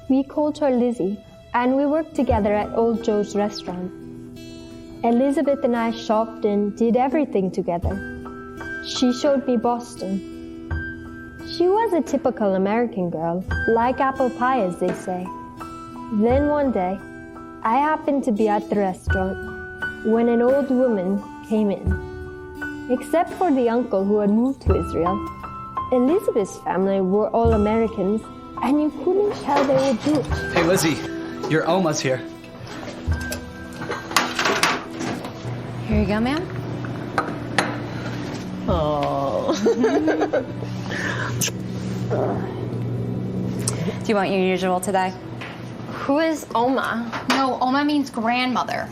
We called her Lizzie, and we worked together at Old Joe's restaurant. Elizabeth and I shopped and did everything together. She showed me Boston. She was a typical American girl, like apple pie, as they say. Then one day, I happened to be at the restaurant when an old woman came in. Except for the uncle who had moved to Israel, Elizabeth's family were all Americans, and you couldn't tell they were Jewish. Hey, Lizzie, your Oma's here. Here you go, ma'am. Oh. Do you want your usual today? Who is Oma? No, Oma means grandmother.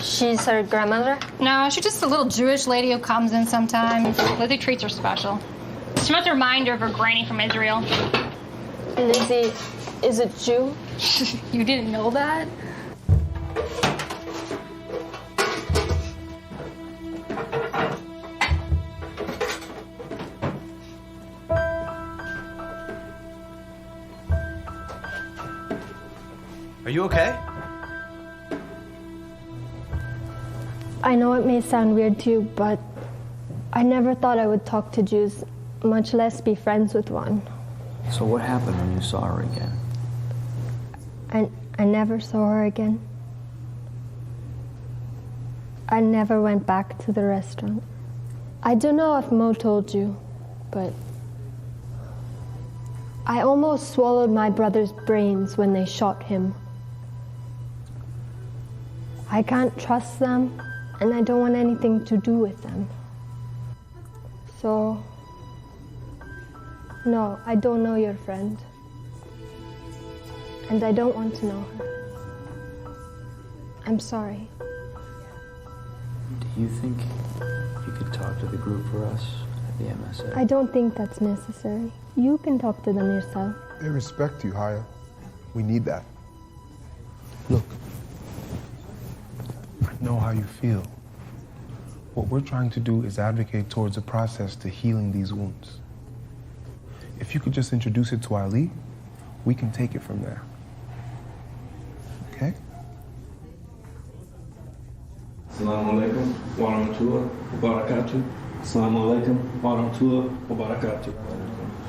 She's her grandmother? No, she's just a little Jewish lady who comes in sometimes. Lizzie treats her special. She must remind her of her granny from Israel. Lizzie is a Jew? You didn't know that? Are you okay? I know it may sound weird to you, but I never thought I would talk to Jews, much less be friends with one. So what happened when you saw her again? I never saw her again. I never went back to the restaurant. I don't know if Mo told you, but I almost swallowed my brother's brains when they shot him. I can't trust them, and I don't want anything to do with them. So, no, I don't know your friend. And I don't want to know her. I'm sorry. Do you think you could talk to the group for us at the MSA? I don't think that's necessary. You can talk to them yourself. They respect you, Haya. We need that. Look, I know how you feel. What we're trying to do is advocate towards a process to healing these wounds. If you could just introduce it to Ali, we can take it from there. Okay? Assalamu alaikum wa rahmatullahi wa barakatuh. Assalamu alaikum wa rahmatullahi wa barakatuh.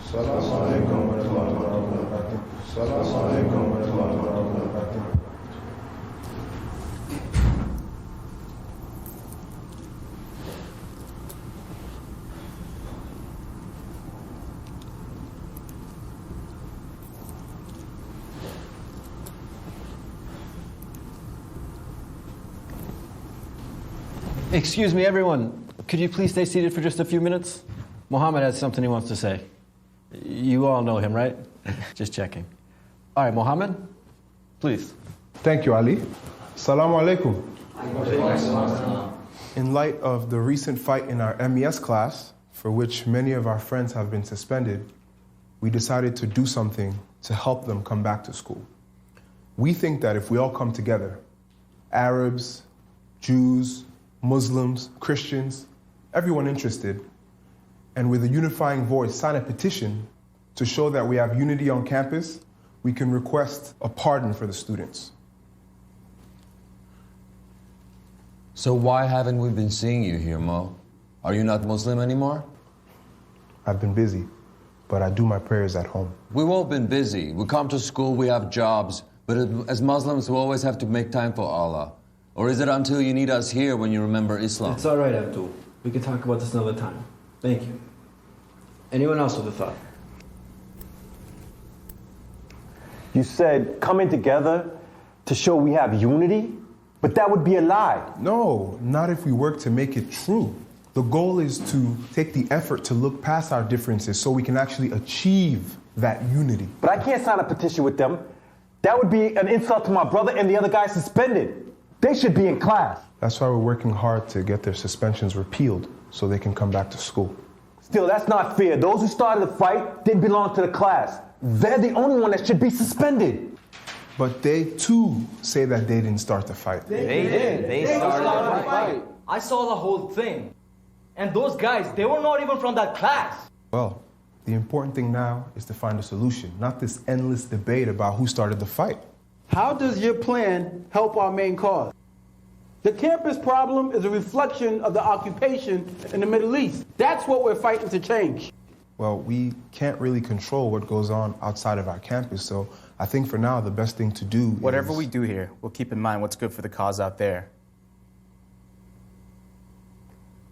Assalamu alaikum wa rahmatullahi wa barakatuh. Assalamu alaikum wa rahmatullahi wa barakatuh. Excuse me, everyone. Could you please stay seated for just a few minutes? Mohammed has something he wants to say. You all know him, right? Just checking. All right, Mohammed, please. Thank you, Ali. Assalamu alaikum. In light of the recent fight in our MES class, for which many of our friends have been suspended, we decided to do something to help them come back to school. We think that if we all come together, Arabs, Jews, Muslims, Christians, everyone interested, and with a unifying voice sign a petition to show that we have unity on campus, we can request a pardon for the students. So why haven't we been seeing you here, Mo? Are you not Muslim anymore? I've been busy, but I do my prayers at home. We've all been busy. We come to school, we have jobs, but as Muslims, we always have to make time for Allah. Or is it until you need us here when you remember Islam? It's all right, Abdul. We can talk about this another time. Thank you. Anyone else with a thought? You said coming together to show we have unity, but that would be a lie. No, not if we work to make it true. The goal is to take the effort to look past our differences so we can actually achieve that unity. But I can't sign a petition with them. That would be an insult to my brother and the other guy suspended. They should be in class. That's why we're working hard to get their suspensions repealed so they can come back to school. Still, that's not fair. Those who started the fight didn't belong to the class. They're the only one that should be suspended. But they too say that they didn't start the fight. They did. They started the fight. I saw the whole thing. And those guys, they were not even from that class. Well, the important thing now is to find a solution, not this endless debate about who started the fight. How does your plan help our main cause? The campus problem is a reflection of the occupation in the Middle East. That's what we're fighting to change. Well, we can't really control what goes on outside of our campus, so I think for now the best thing to do Whatever we do here, we'll keep in mind what's good for the cause out there.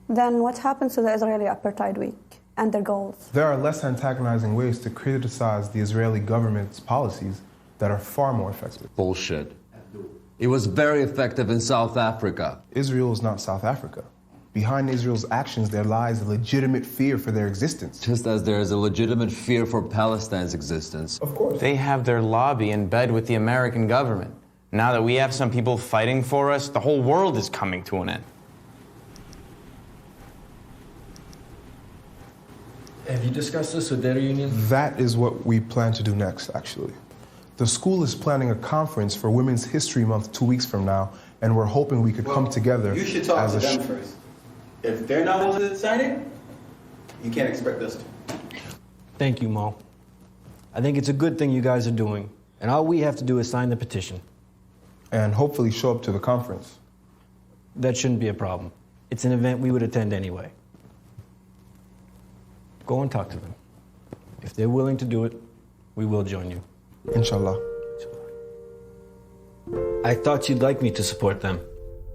Then what happens to the Israeli Apartheid Week and their goals? There are less antagonizing ways to criticize the Israeli government's policies that are far more effective. Bullshit. It was very effective in South Africa. Israel is not South Africa. Behind Israel's actions, there lies a legitimate fear for their existence. Just as there is a legitimate fear for Palestine's existence. Of course. They have their lobby in bed with the American government. Now that we have some people fighting for us, the whole world is coming to an end. Have you discussed this with their union? That is what we plan to do next, actually. The school is planning a conference for Women's History Month 2 weeks from now, and we're hoping we could come together. You should talk as to a them first. If they're not willing to sign it, you can't expect us to. Thank you, Mo. I think it's a good thing you guys are doing, and all we have to do is sign the petition. And hopefully show up to the conference. That shouldn't be a problem. It's an event we would attend anyway. Go and talk to them. If they're willing to do it, we will join you. Inshallah. I thought you'd like me to support them.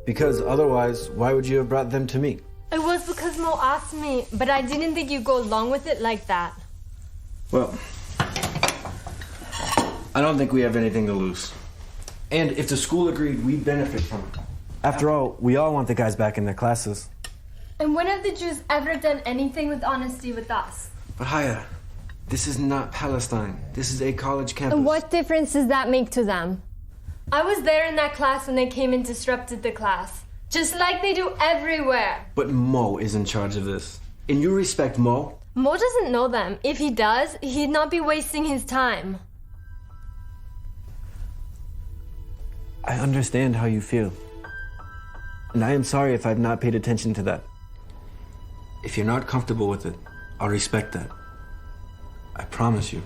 Because otherwise, why would you have brought them to me? It was because Mo asked me, but I didn't think you'd go along with it like that. Well, I don't think we have anything to lose. And if the school agreed, we'd benefit from it. After all, we all want the guys back in their classes. And when have the Jews ever done anything with honesty with us? But Haya, this is not Palestine. This is a college campus. And what difference does that make to them? I was there in that class when they came and disrupted the class. Just like they do everywhere. But Mo is in charge of this. And you respect Mo? Mo doesn't know them. If he does, he'd not be wasting his time. I understand how you feel. And I am sorry if I've not paid attention to that. If you're not comfortable with it, I'll respect that. I promise you.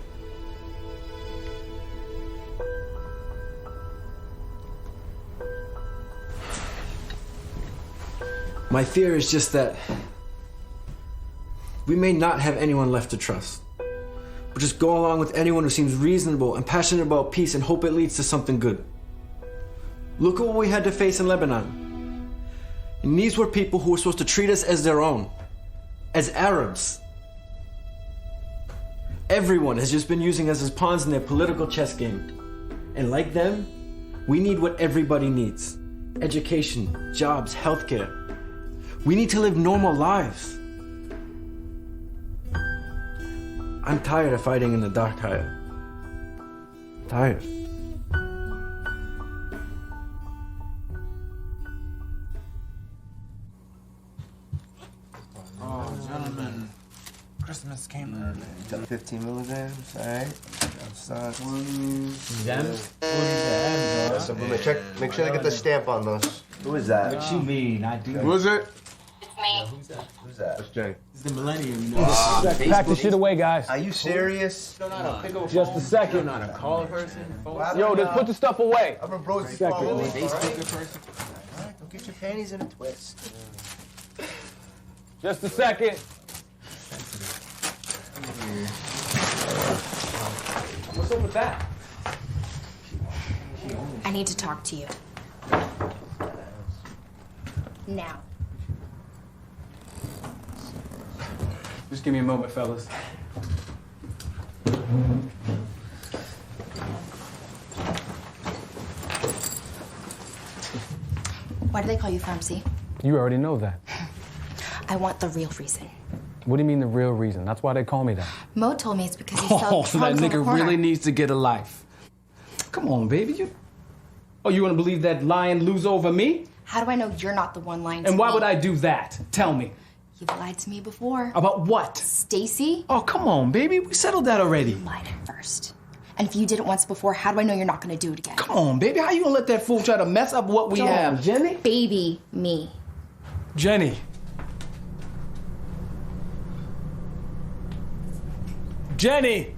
My fear is just that we may not have anyone left to trust. But just go along with anyone who seems reasonable and passionate about peace and hope it leads to something good. Look at what we had to face in Lebanon. And these were people who were supposed to treat us as their own, as Arabs. Everyone has just been using us as pawns in their political chess game. And like them, we need what everybody needs. Education, jobs, healthcare. We need to live normal lives. I'm tired of fighting in the dark, Haya. Tired. Oh, gentlemen. Christmas came early. Got 15 milligrams, all right. Start. Gems? Check. Make sure they get the stamp on those. Who is that? What you mean? I do. Who is it? Who's that? Who's that? That's Jay. It's the Millennium. Pack the shit away, guys. Are you serious? Just a second. Not a caller person. Yo, just put the stuff away. I'm a bro. Second. Facebooker person. All right, don't get your panties in a twist. Just a second. What's up with that? I need to talk to you. Now. Just give me a moment, fellas. Why do they call you Famsi? You already know that. I want the real reason. What do you mean the real reason? That's why they call me that. Mo told me it's because you sell Oh, drugs that on the nigga corner. really needs to get a life. Come on, baby. Oh, you want to believe that lying lose over me? How do I know you're not the one lying to me? And why would I do that? Tell me. You've lied to me before. About what? Stacy? Oh, come on, baby. We settled that already. You lied at first. And if you did it once before, how do I know you're not going to do it again? Come on, baby. How you gonna let that fool try to mess up what we Don't have, Jenny? Baby me. Jenny. Jenny!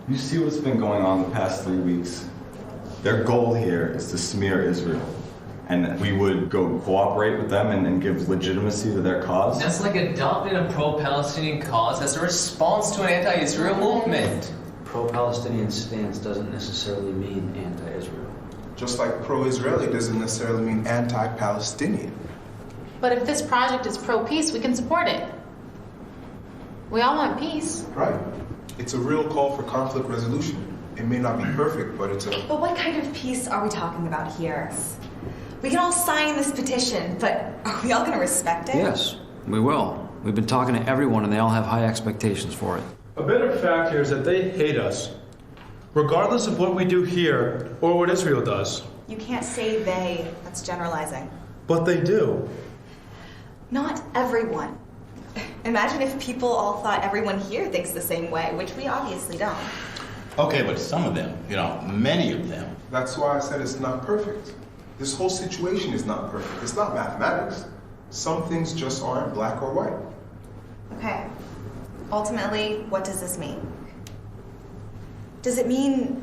You see what's been going on the past 3 weeks? Their goal here is to smear Israel. And we would go cooperate with them and give legitimacy to their cause. That's like adopting a pro-Palestinian cause as a response to an anti-Israel movement. Pro-Palestinian stance doesn't necessarily mean anti-Israel. Just like pro-Israeli doesn't necessarily mean anti-Palestinian. But if this project is pro-peace, we can support it. We all want peace. Right. It's a real call for conflict resolution. It may not be perfect, but it's a... But what kind of peace are we talking about here? We can all sign this petition, but are we all going to respect it? Yes, we will. We've been talking to everyone and they all have high expectations for it. A bitter fact here is that they hate us, regardless of what we do here or what Israel does. You can't say they. That's generalizing. But they do. Not everyone. Imagine if people all thought everyone here thinks the same way, which we obviously don't. Okay, but some of them, many of them. That's why I said it's not perfect. This whole situation is not perfect. It's not mathematics. Some things just aren't black or white. Okay. Ultimately, what does this mean? Does it mean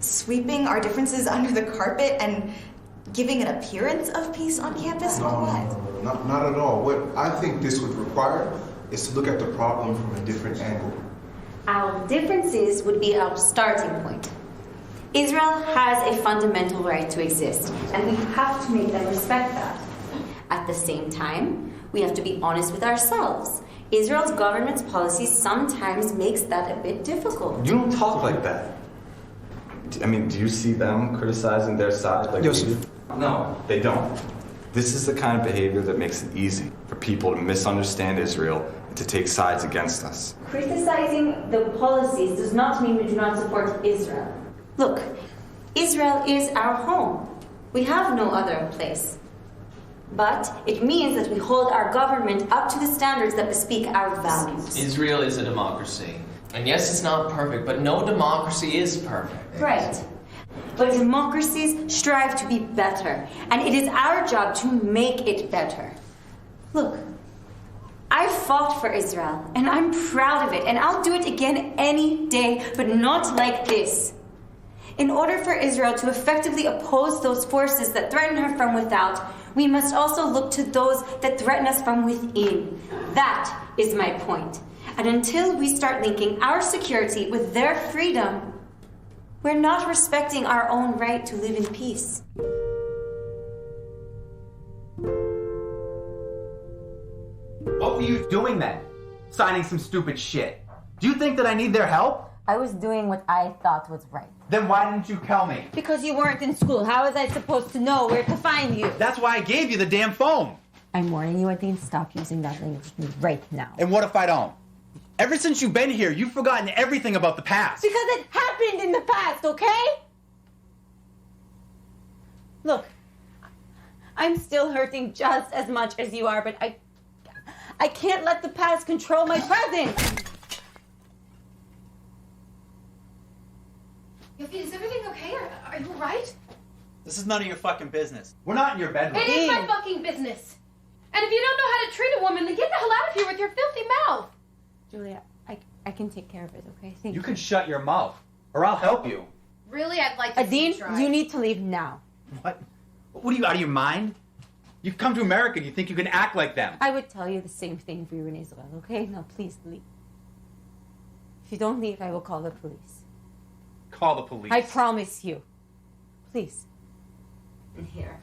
sweeping our differences under the carpet and giving an appearance of peace on campus, or what? not at all. What I think this would require is to look at the problem from a different angle. Our differences would be our starting point. Israel has a fundamental right to exist, and we have to make them respect that. At the same time, we have to be honest with ourselves. Israel's government's policy sometimes makes that a bit difficult. You don't talk like that. I mean, do you see them criticizing their side like we do? No, they don't. This is the kind of behavior that makes it easy for people to misunderstand Israel and to take sides against us. Criticizing the policies does not mean we do not support Israel. Look, Israel is our home. We have no other place. But it means that we hold our government up to the standards that bespeak our values. Israel is a democracy. And yes, it's not perfect, but no democracy is perfect. Right. But democracies strive to be better, and it is our job to make it better. Look, I fought for Israel, and I'm proud of it, and I'll do it again any day, but not like this. In order for Israel to effectively oppose those forces that threaten her from without, we must also look to those that threaten us from within. That is my point. And until we start linking our security with their freedom, we're not respecting our own right to live in peace. What were you doing then? Signing some stupid shit. Do you think that I need their help? I was doing what I thought was right. Then why didn't you tell me? Because you weren't in school. How was I supposed to know where to find you? That's why I gave you the damn phone. I'm warning you, Adine, stop using that language with me right now. And what if I don't? Ever since you've been here, you've forgotten everything about the past. Because it happened in the past, okay? Look, I'm still hurting just as much as you are, but I can't let the past control my present. Is everything okay? Are you alright? This is none of your fucking business. We're not in your bedroom. It is my fucking business. And if you don't know how to treat a woman, then get the hell out of here with your filthy mouth. Julia, I can take care of it, okay? Thank You can shut your mouth, or I'll help you. Really, I'd like to Adine, see you try. you need to leave now. What? What are you, out of your mind? You've come to America and you think you can act like them. I would tell you the same thing if we were in Israel, okay? Now, please leave. If you don't leave, I will call the police. Call the police. I promise you. Please. And here.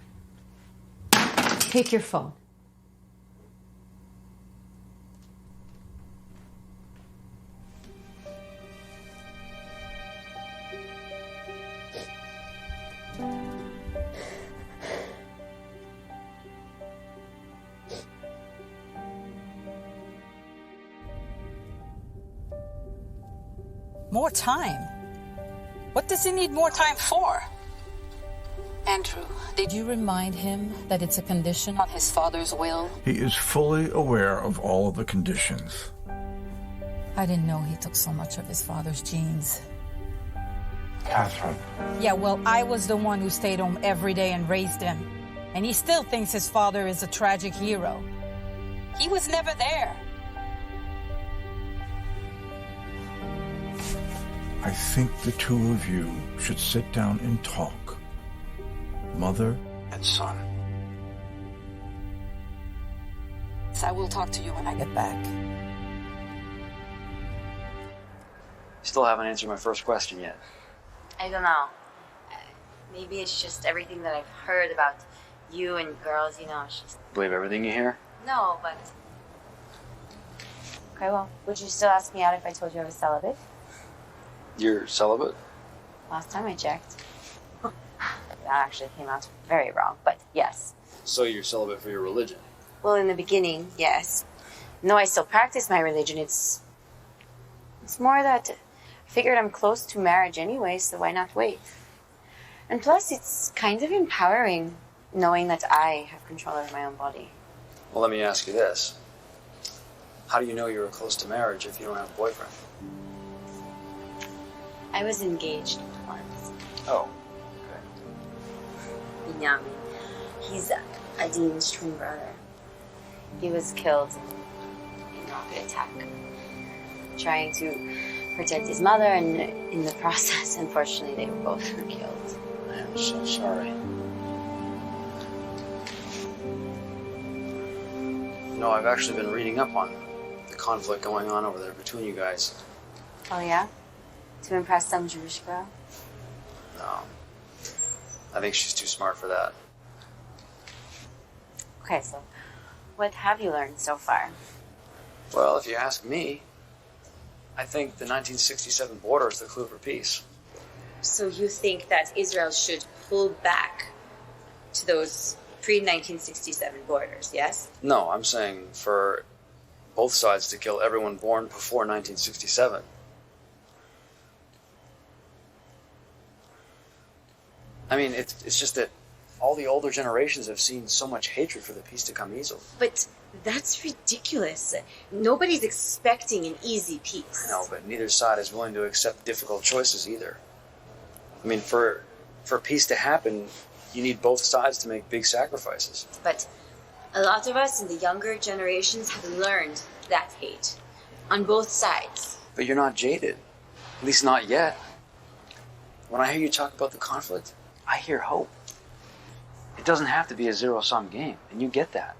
Take your phone. More time? What does he need more time for? Andrew, did you remind him that it's a condition on his father's will? He is fully aware of all of the conditions. I didn't know he took so much of his father's genes. Catherine. Yeah, well, I was the one who stayed home every day and raised him. And he still thinks his father is a tragic hero. He was never there. I think the two of you should sit down and talk. Mother and son. So I will talk to you when I get back. Still haven't answered my first question yet. I don't know. Maybe it's just everything that I've heard about you and girls, you know, it's just... Believe everything you hear? No, but... Okay, well, would you still ask me out if I told you I was celibate? You're celibate? Last time I checked. That actually came out very wrong, but yes. So you're celibate for your religion? Well, in the beginning, yes. No, I still practice my religion. It's more that I figured I'm close to marriage anyway, so why not wait? And plus, it's kind of empowering knowing that I have control over my own body. Well, let me ask you this. How do you know you were close to marriage if you don't have a boyfriend? I was engaged once. Oh. Binyamin. He's Adine's twin brother. He was killed in a rocket attack, trying to protect his mother, and in the process, unfortunately, they were both killed. I'm so sorry. No, I've actually been reading up on the conflict going on over there between you guys. Oh, yeah? To impress some Jewish girl? No. I think she's too smart for that. Okay, so what have you learned so far? Well, if you ask me, I think the 1967 border is the clue for peace. So you think that Israel should pull back to those pre-1967 borders, yes? No, I'm saying for both sides to kill everyone born before 1967. I mean, it's just that all the older generations have seen so much hatred for the peace to come easily. But that's ridiculous. Nobody's expecting an easy peace. No, but neither side is willing to accept difficult choices either. I mean, for peace to happen, you need both sides to make big sacrifices. But a lot of us in the younger generations have learned that hate on both sides. But you're not jaded. At least not yet. When I hear you talk about the conflict, I hear hope. It doesn't have to be a zero-sum game, and you get that.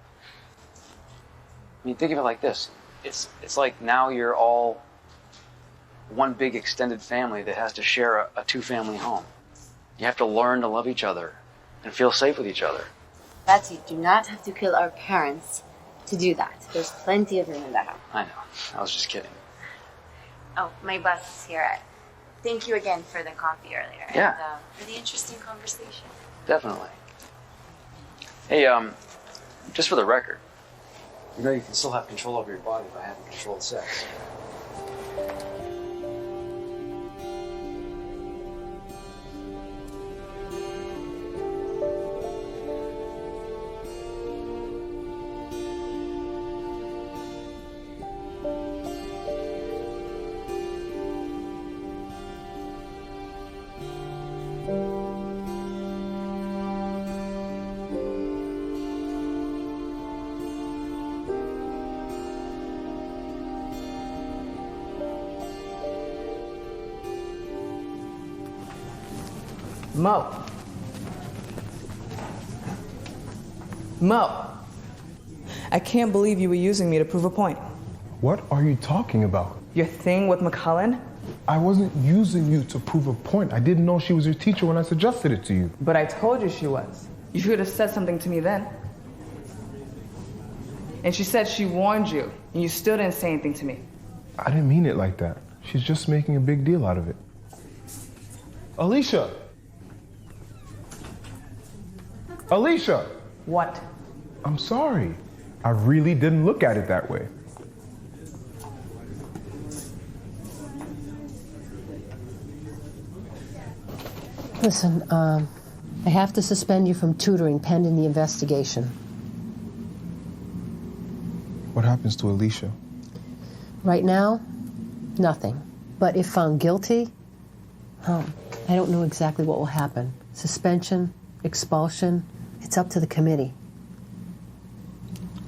I mean, think of it like this. It's like now you're all one big extended family that has to share a two-family home. You have to learn to love each other and feel safe with each other. But you do not have to kill our parents to do that. There's plenty of room in the house. I know. I was just kidding. Oh, my bus is here. Thank you again for the coffee earlier. Yeah. And for the interesting conversation. Definitely. Hey, just for the record, you know you can still have control over your body by having controlled sex. Mo, I can't believe you were using me to prove a point. What are you talking about? Your thing with McCullen? I wasn't using you to prove a point. I didn't know she was your teacher when I suggested it to you. But I told you she was. You should have said something to me then. And she said she warned you, and you still didn't say anything to me. I didn't mean it like that. She's just making a big deal out of it. Alicia! Alicia! What? I'm sorry. I really didn't look at it that way. Listen, I have to suspend you from tutoring pending the investigation. What happens to Alicia? Right now, nothing. But if found guilty, I don't know exactly what will happen. Suspension, expulsion, it's up to the committee.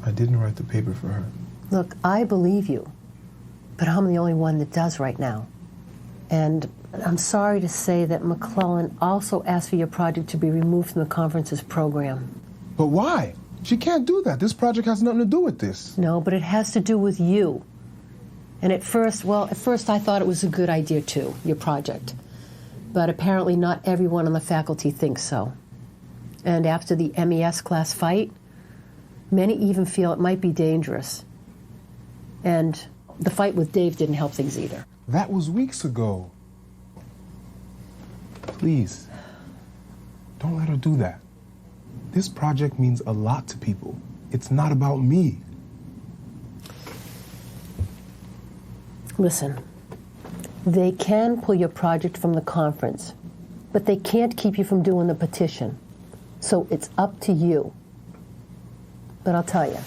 I didn't write the paper for her. Look, I believe you, but I'm the only one that does right now. And I'm sorry to say that McClellan also asked for your project to be removed from the conference's program. But why? She can't do that. This project has nothing to do with this. No, but it has to do with you. And at first I thought it was a good idea too, your project. But apparently not everyone on the faculty thinks so. And after the MES class fight, many even feel it might be dangerous. And the fight with Dave didn't help things either. That was weeks ago. Please, don't let her do that. This project means a lot to people. It's not about me. Listen, they can pull your project from the conference, but they can't keep you from doing the petition. So it's up to you. But I'll tell you,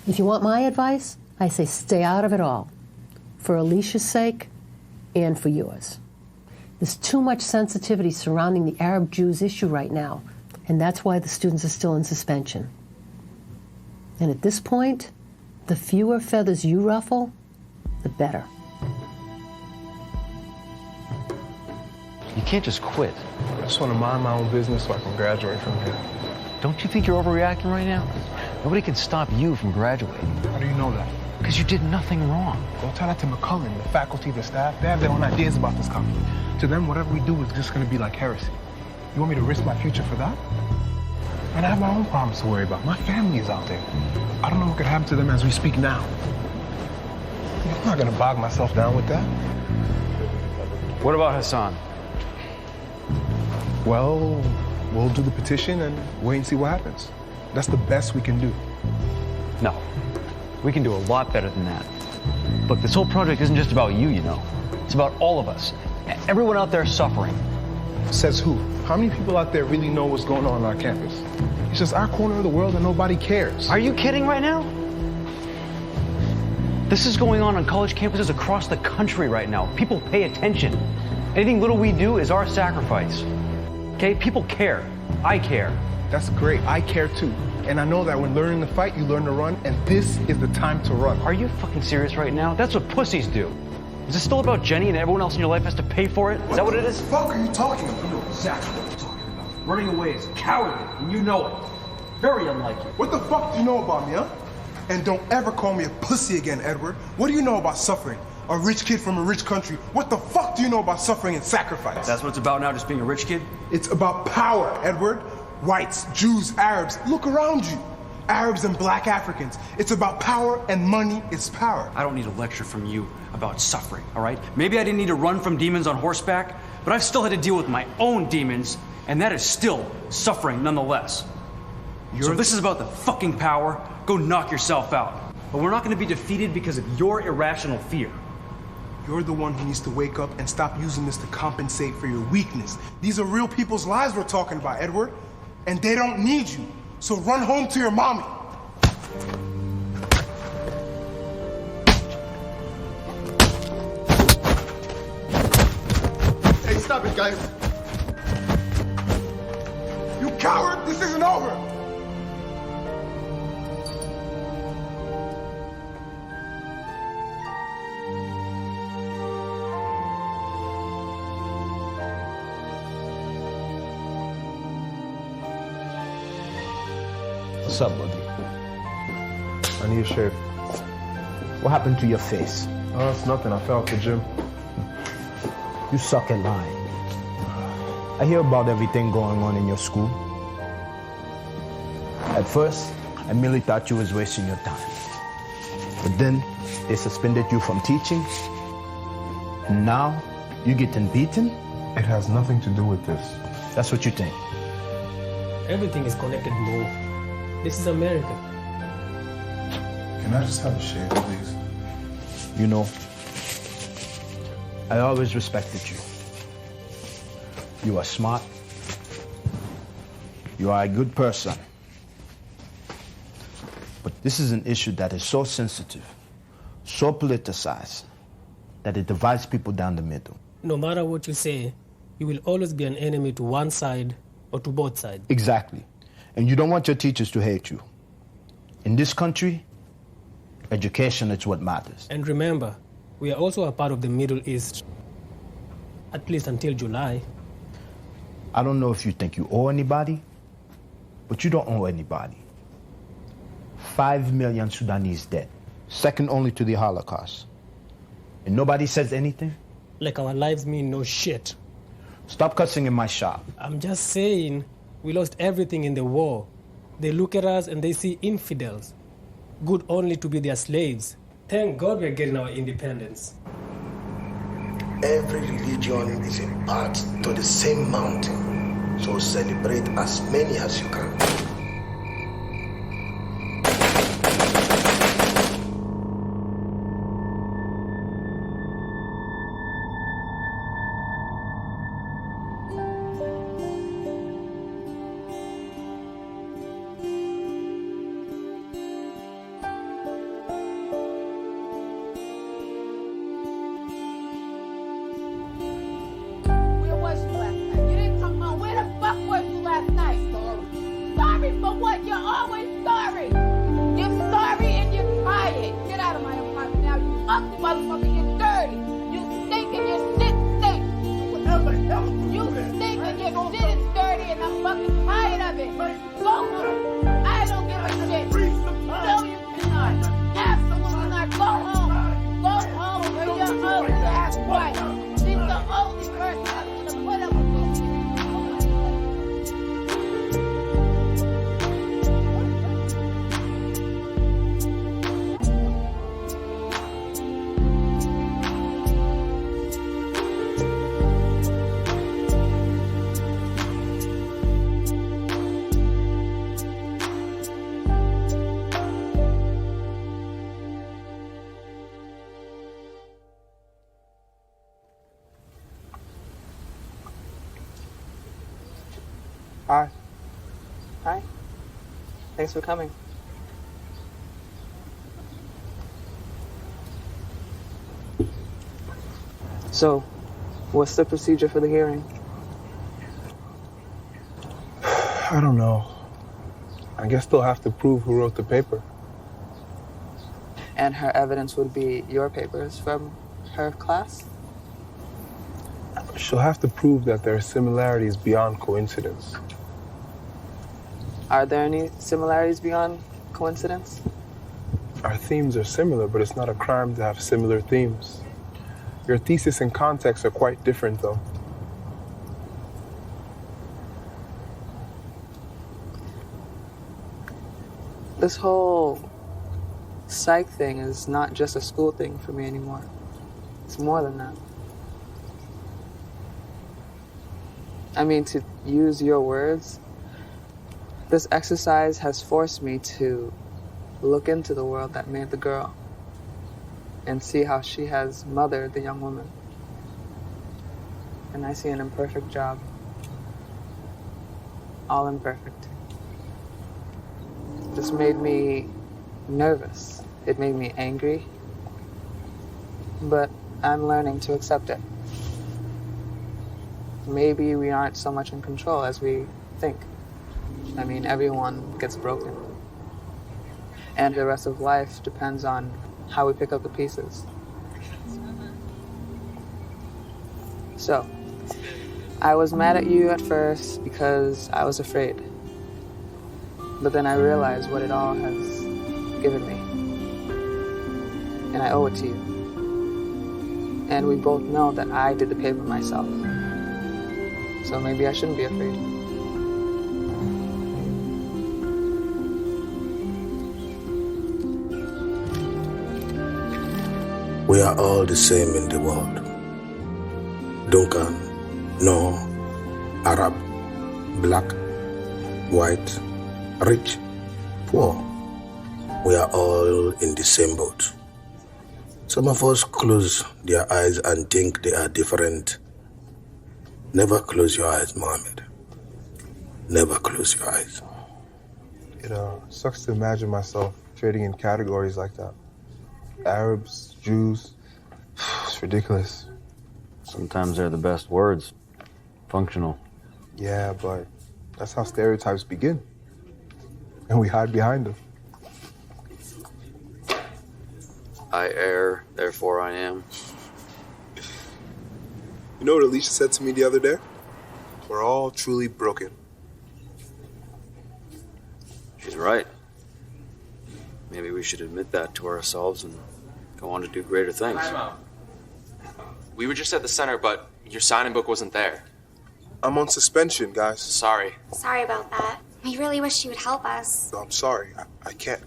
if you want my advice, I say stay out of it all. For Alicia's sake and for yours. There's too much sensitivity surrounding the Arab-Jews issue right now, and that's why the students are still in suspension. And at this point, the fewer feathers you ruffle, the better. You can't just quit. I just want to mind my own business so I can graduate from here. Don't you think you're overreacting right now? Nobody can stop you from graduating. How do you know that? Because you did nothing wrong. Go tell that to McCullen, the faculty, the staff. They have their own ideas about this company. To them, whatever we do is just going to be like heresy. You want me to risk my future for that? And I have my own problems to worry about. My family is out there. I don't know what could happen to them as we speak now. I'm not going to bog myself down with that. What about Hassan? Well, we'll do the petition and wait and see what happens. That's the best we can do. No. We can do a lot better than that. Look, this whole project isn't just about you, you know. It's about all of us. Everyone out there suffering. Says who? How many people out there really know what's going on our campus? It's just our corner of the world and nobody cares. Are you kidding right now? This is going on college campuses across the country right now. People pay attention. Anything little we do is our sacrifice. Okay? People care. I care. That's great. I care too. And I know that when learning to fight, you learn to run, and this is the time to run. Are you fucking serious right now? That's what pussies do. Is it still about Jenny and everyone else in your life has to pay for it? Is that what it is? What the fuck are you talking about? You know exactly what you're talking about. Running away is cowardly, and you know it. Very unlike you. What the fuck do you know about me, huh? And don't ever call me a pussy again, Edward. What do you know about suffering? A rich kid from a rich country. What the fuck do you know about suffering and sacrifice? That's what it's about now, just being a rich kid? It's about power, Edward. Whites, Jews, Arabs, look around you. Arabs and black Africans. It's about power, and money is power. I don't need a lecture from you about suffering, all right? Maybe I didn't need to run from demons on horseback, but I've still had to deal with my own demons, and that is still suffering nonetheless. So if this is about the fucking power, go knock yourself out. But we're not gonna be defeated because of your irrational fear. You're the one who needs to wake up and stop using this to compensate for your weakness. These are real people's lives we're talking about, Edward. And they don't need you. So run home to your mommy. Hey, stop it, guys. You coward, this isn't over. What's up, buddy? I need a shave. What happened to your face? Oh, it's nothing. I fell at the gym. You suck at lying. I hear about everything going on in your school. At first, I merely thought you was wasting your time. But then, they suspended you from teaching. And now, you're getting beaten? It has nothing to do with this. That's what you think. Everything is connected, Mo. This is America. Can I just have a shave, please? You know, I always respected you. You are smart. You are a good person. But this is an issue that is so sensitive, so politicized, that it divides people down the middle. No matter what you say, you will always be an enemy to one side or to both sides. Exactly. And you don't want your teachers to hate you. In this country, education is what matters. And remember, we are also a part of the Middle East, at least until July. I don't know if you think you owe anybody, but you don't owe anybody. 5 million Sudanese dead, second only to the Holocaust. And nobody says anything? Like our lives mean no shit. Stop cussing in my shop. I'm just saying, we lost everything in the war. They look at us and they see infidels, good only to be their slaves. Thank God we're getting our independence. Every religion is a path to the same mountain, so celebrate as many as you can. Where was you last night? You didn't come home. Where the fuck was you last night? Sorry. Hi. Hi. Thanks for coming. So, what's the procedure for the hearing? I don't know. I guess they'll have to prove who wrote the paper. And her evidence would be your papers from her class? She'll have to prove that there are similarities beyond coincidence. Are there any similarities beyond coincidence? Our themes are similar, but it's not a crime to have similar themes. Your thesis and context are quite different, though. This whole psych thing is not just a school thing for me anymore. It's more than that. I mean, to use your words, this exercise has forced me to look into the world that made the girl and see how she has mothered the young woman. And I see an imperfect job. All imperfect. This made me nervous. It made me angry. But I'm learning to accept it. Maybe we aren't so much in control as we think. I mean, everyone gets broken. And the rest of life depends on how we pick up the pieces. So, I was mad at you at first because I was afraid. But then I realized what it all has given me. And I owe it to you. And we both know that I did the paper myself. So maybe I shouldn't be afraid. We are all the same in the world. Duncan, no, Arab, black, white, rich, poor. We are all in the same boat. Some of us close their eyes and think they are different. Never close your eyes, Mohammed. Never close your eyes. It sucks to imagine myself trading in categories like that. Arabs, Jews, it's ridiculous. Sometimes they're the best words. Functional. Yeah, but that's how stereotypes begin. And we hide behind them. I err, therefore I am. You know what Alicia said to me the other day? We're all truly broken. She's right. Maybe we should admit that to ourselves and go on to do greater things. Time out. We were just at the center, but your signing book wasn't there. I'm on suspension, guys. Sorry. Sorry about that. We really wish you would help us. No, I'm sorry. I can't.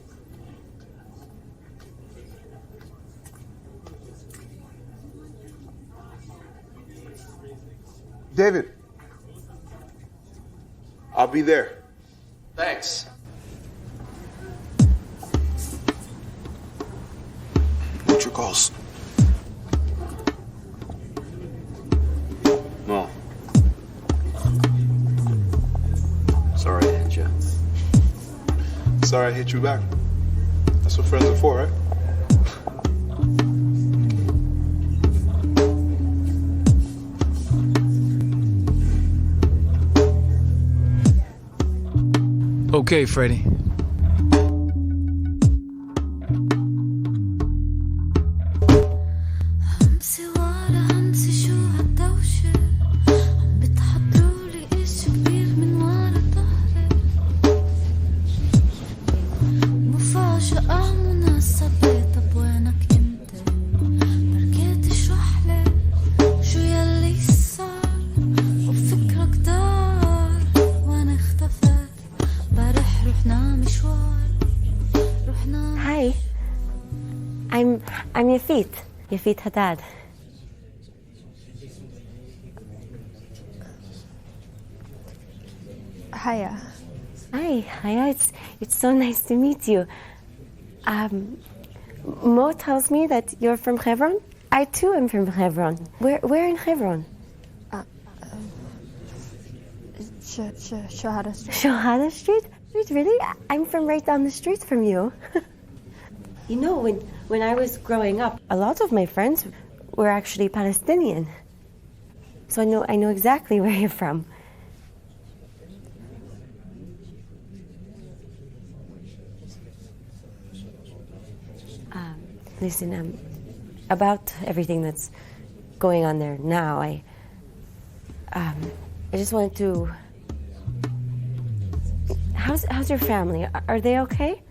David. I'll be there. Thanks. What's your calls? No. Sorry I hit you. Sorry I hit you back. That's what friends are for, right? Okay, Freddie. Hi. I'm Yafit Haddad. Hiya. Hiya. It's so nice to meet you. Mo tells me that you're from Hebron. I too am from Hebron. Where in Hebron? Shohada Street. Shohada Street? Really? I'm from right down the street from you. You know, when I was growing up, a lot of my friends were actually Palestinian. So I know exactly where you're from. Listen, about everything that's going on there now, I just wanted to... How's your family? Are they okay?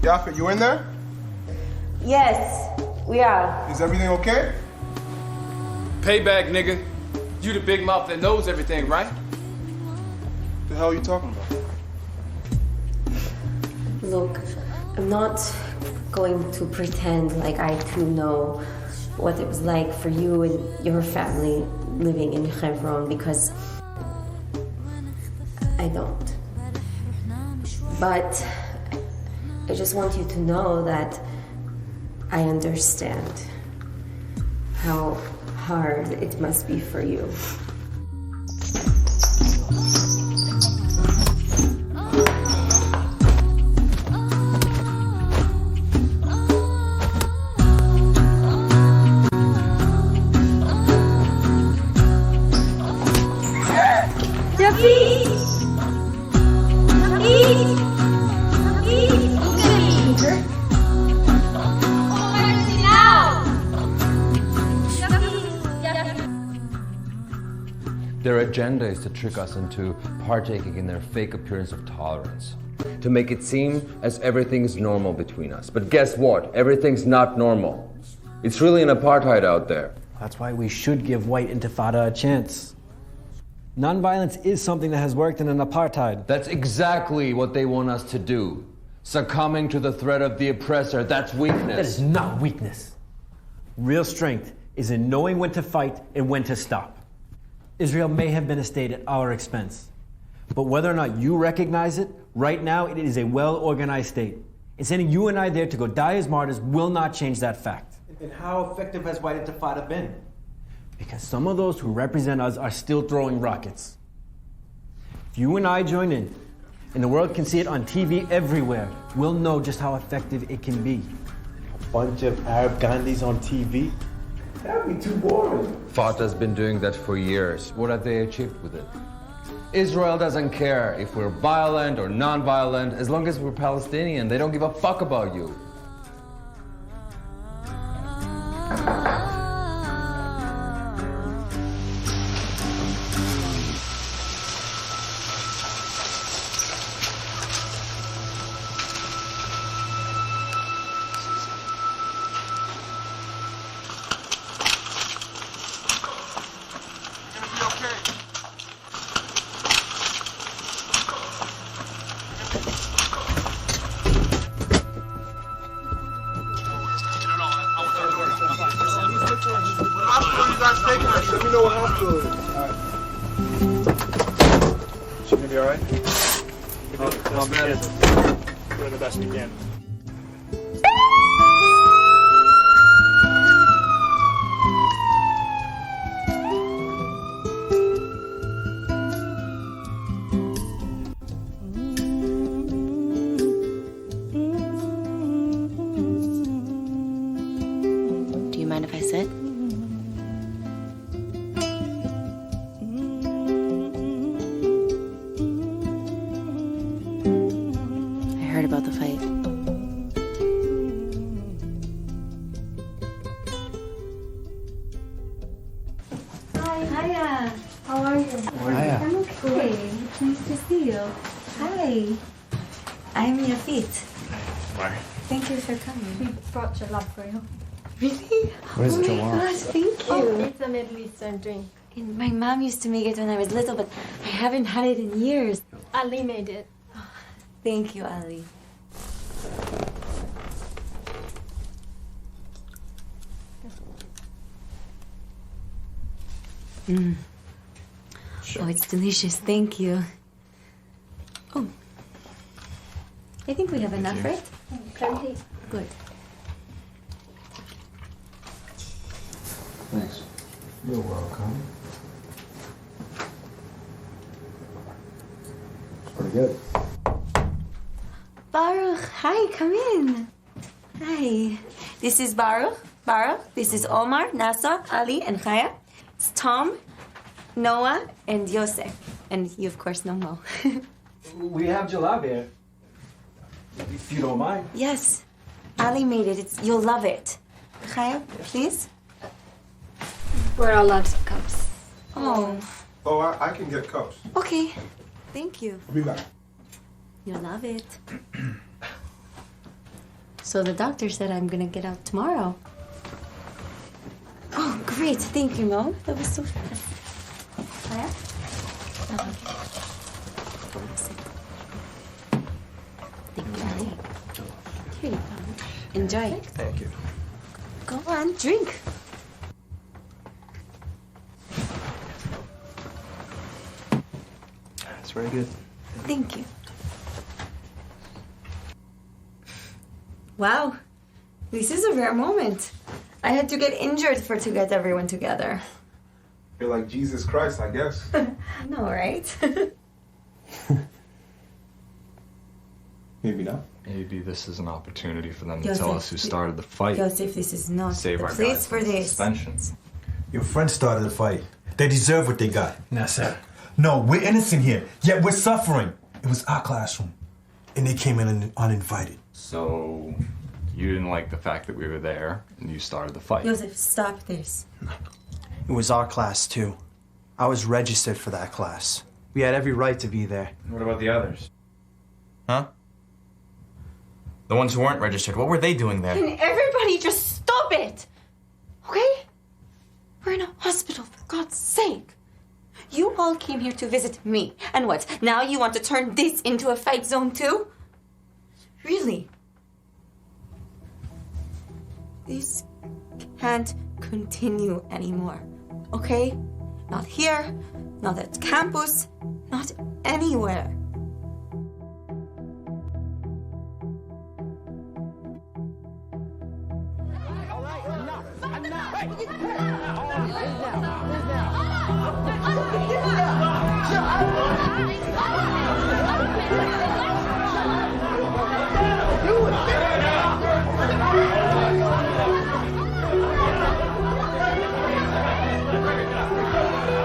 Yaffa, you in there? Yes, we are. Is everything okay? Payback, nigga. You the big mouth that knows everything, right? The hell are you talking about? Look, I'm not going to pretend like I too know what it was like for you and your family living in Hebron, because I don't. But I just want you to know that I understand how hard it must be for you. Their agenda is to trick us into partaking in their fake appearance of tolerance. To make it seem as everything's normal between us. But guess what? Everything's not normal. It's really an apartheid out there. That's why we should give white intifada a chance. Nonviolence is something that has worked in an apartheid. That's exactly what they want us to do. Succumbing to the threat of the oppressor, that's weakness. That is not weakness. Real strength is in knowing when to fight and when to stop. Israel may have been a state at our expense, but whether or not you recognize it, right now it is a well-organized state. And sending you and I there to go die as martyrs will not change that fact. Then how effective has white intifada been? Because some of those who represent us are still throwing rockets. If you and I join in, and the world can see it on TV everywhere, we'll know just how effective it can be. A bunch of Arab Gandhis on TV? That'd be too boring. Fatah's been doing that for years. What have they achieved with it? Israel doesn't care if we're violent or non-violent. As long as we're Palestinian, they don't give a fuck about you. Doing the best you can. Do you mind if I sit? I heard about the fight. Hi. Hiya. How are you? Hiya. I'm okay. It's nice to see you. Hi. I'm Yafit. Bye. Thank you for coming. We brought jalab for you. Really? What is oh jalab? my gosh, thank you. Oh, it's a Middle Eastern drink. And my mom used to make it when I was little, but I haven't had it in years. Ali made it. Thank you, Ali. Oh, it's delicious. Thank you. Oh, I think we have enough, right? Plenty. Good. Thanks. You're welcome. It's pretty good. Baruch, hi, come in. Hi. This is Baruch. This is Omar, Nasa, Ali, and Chaya. It's Tom, Noah, and Yosef. And you, of course, know Mo. We have jalab here. If you don't mind. Yes. Ali made it. You'll love it. Chaya, please. We're all out of cups. Oh. Oh, I can get cups. Okay. Thank you. I'll be back. You'll love it. So the doctor said I'm gonna get out tomorrow. Oh, great. Thank you, Mo. That was so fast. Chaya? Oh, okay. Go and sit. Thank you, Ali. Here you go. Enjoy. Thank you. Go on, drink. It's very good. Thank you. Wow. This is a rare moment. I had to get injured to get everyone together. You're like Jesus Christ, I guess. No, right? Maybe not. Maybe this is an opportunity for them to Yosef, tell us who started the fight. Yosef, this is not Save the our place guys for from this. suspension. Your friends started the fight. They deserve what they got. Nasser. No, we're innocent here, yet we're suffering. It was our classroom, and they came in uninvited. So, you didn't like the fact that we were there, and you started the fight. Yosef, stop this. It was our class, too. I was registered for that class. We had every right to be there. What about the others? Huh? The ones who weren't registered, what were they doing there? Can everybody just stop it? Okay? We're in a hospital, for God's sake. You all came here to visit me. And what? Now you want to turn this into a fight zone too? Really? This can't continue anymore. Okay? Not here, not at campus, not anywhere.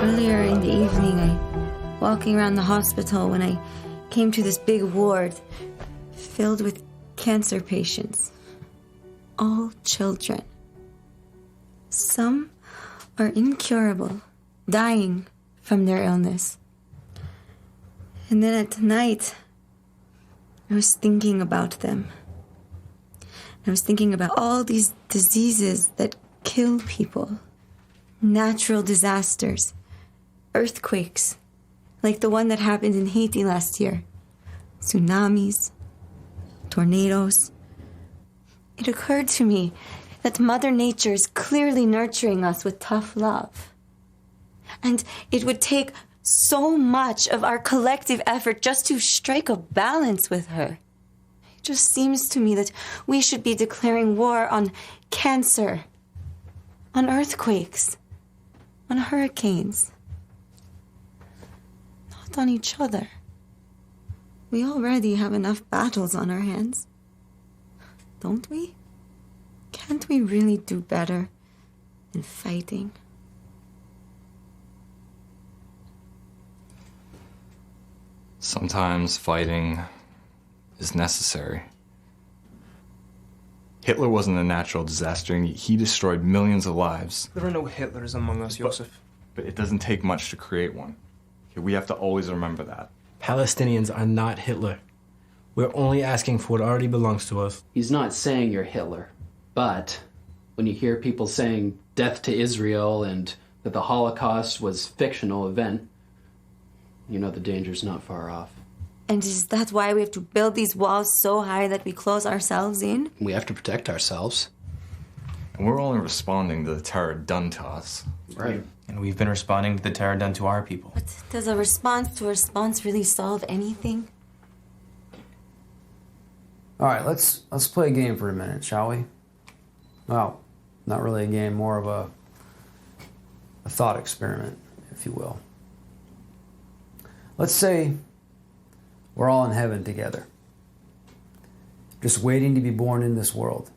Earlier in the evening, walking around the hospital when I came to this big ward filled with cancer patients. All children. Some are incurable, dying from their illness. And then at night, I was thinking about them. I was thinking about all these diseases that kill people. Natural disasters. Earthquakes. Like the one that happened in Haiti last year. Tsunamis. Tornadoes. It occurred to me that Mother Nature is clearly nurturing us with tough love. And it would take so much of our collective effort just to strike a balance with her. It just seems to me that we should be declaring war on cancer, on earthquakes, on hurricanes. Not on each other. We already have enough battles on our hands. Don't we? Can't we really do better than fighting? Sometimes fighting is necessary. Hitler wasn't a natural disaster, and he destroyed millions of lives. There are no Hitlers among us, Joseph. But it doesn't take much to create one. Okay, we have to always remember that. Palestinians are not Hitler. We're only asking for what already belongs to us. He's not saying you're Hitler, but when you hear people saying death to Israel and that the Holocaust was a fictional event, you know the danger's not far off. And is that why we have to build these walls so high that we close ourselves in? We have to protect ourselves. And we're only responding to the terror done to us. Right. And we've been responding to the terror done to our people. But does a response to a response really solve anything? All right, let's play a game for a minute, shall we? Well, not really a game, more of a thought experiment, if you will. Let's say we're all in heaven together, just waiting to be born in this world.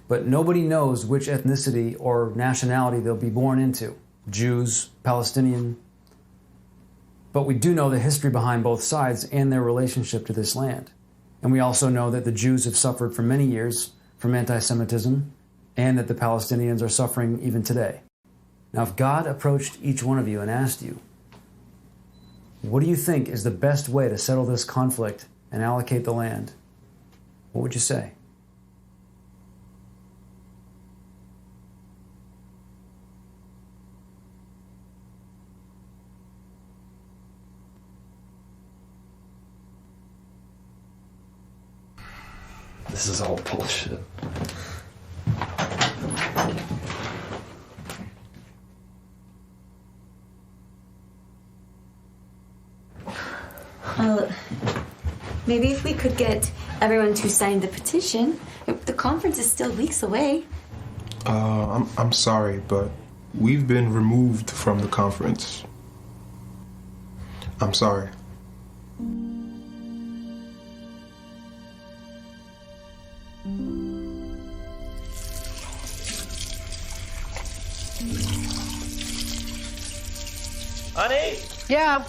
But nobody knows which ethnicity or nationality they'll be born into, Jews, Palestinian. But we do know the history behind both sides and their relationship to this land. And we also know that the Jews have suffered for many years from anti-Semitism and that the Palestinians are suffering even today. Now, if God approached each one of you and asked you, what do you think is the best way to settle this conflict and allocate the land? What would you say? This is all bullshit. Well, maybe if we could get everyone to sign the petition. The conference is still weeks away. I'm sorry, but we've been removed from the conference. I'm sorry. Honey? Yeah?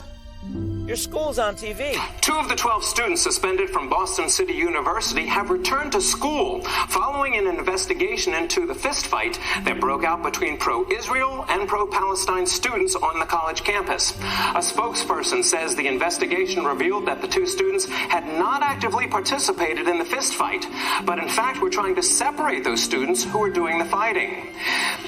Your school's on TV. 2 of the 12 students suspended from Boston City University have returned to school following an investigation into the fistfight that broke out between pro-Israel and pro-Palestine students on the college campus. A spokesperson says the investigation revealed that the 2 students had not actively participated in the fistfight, but in fact were trying to separate those students who were doing the fighting.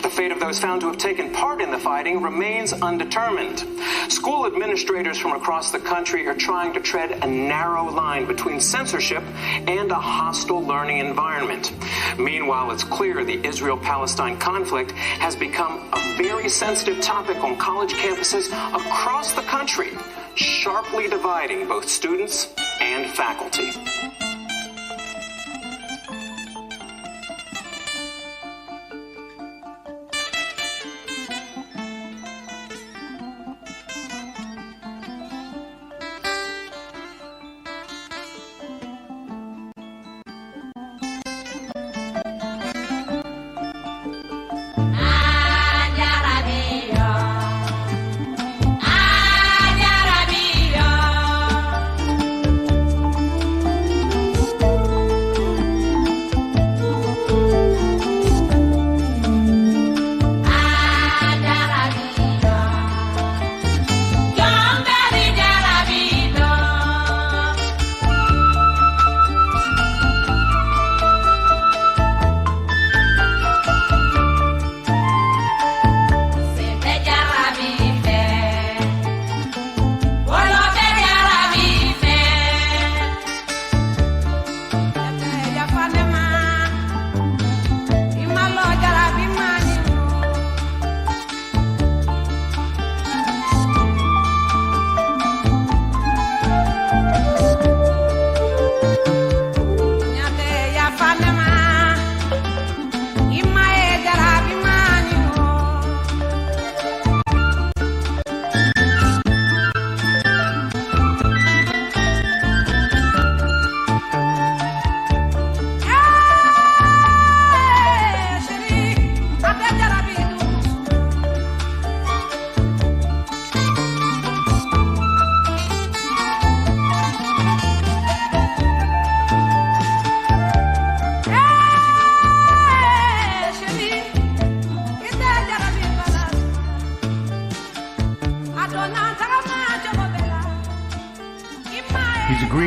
The fate of those found to have taken part in the fighting remains undetermined. School administrators from across the country are trying to tread a narrow line between censorship and a hostile learning environment. Meanwhile, it's clear the Israel-Palestine conflict has become a very sensitive topic on college campuses across the country, sharply dividing both students and faculty.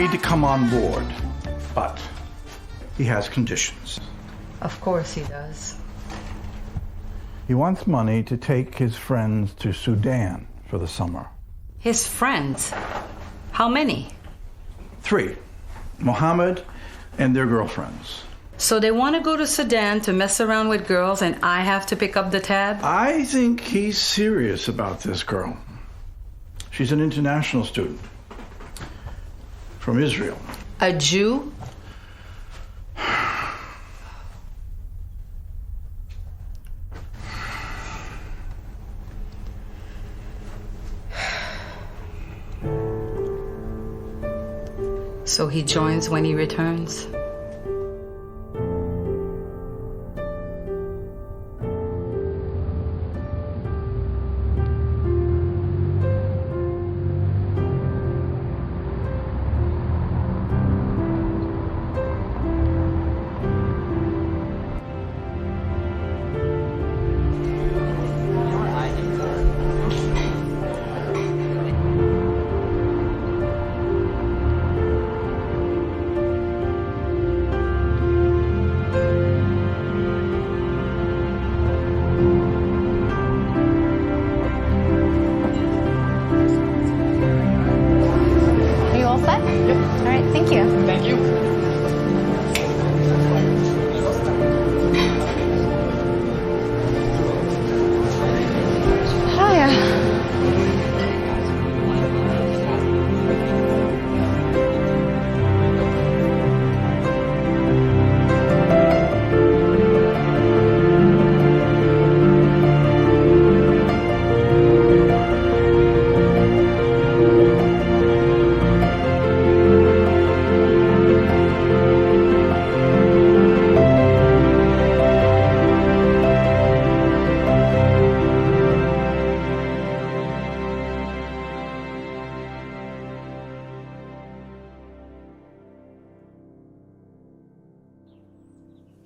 agreed to come on board, but he has conditions. Of course he does. He wants money to take his friends to Sudan for the summer. His friends? How many? 3. Mohammed and their girlfriends. So they want to go to Sudan to mess around with girls and I have to pick up the tab? I think he's serious about this girl. She's an international student from Israel. A Jew? So he joins when he returns?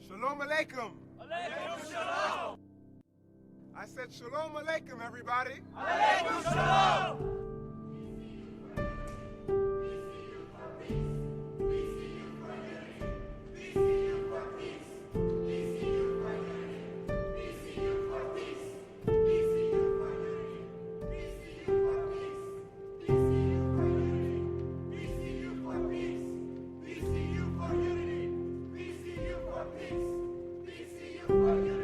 Shalom alaikum. Alaikum shalom. I said shalom alaikum, everybody. Alaikum shalom. Peace.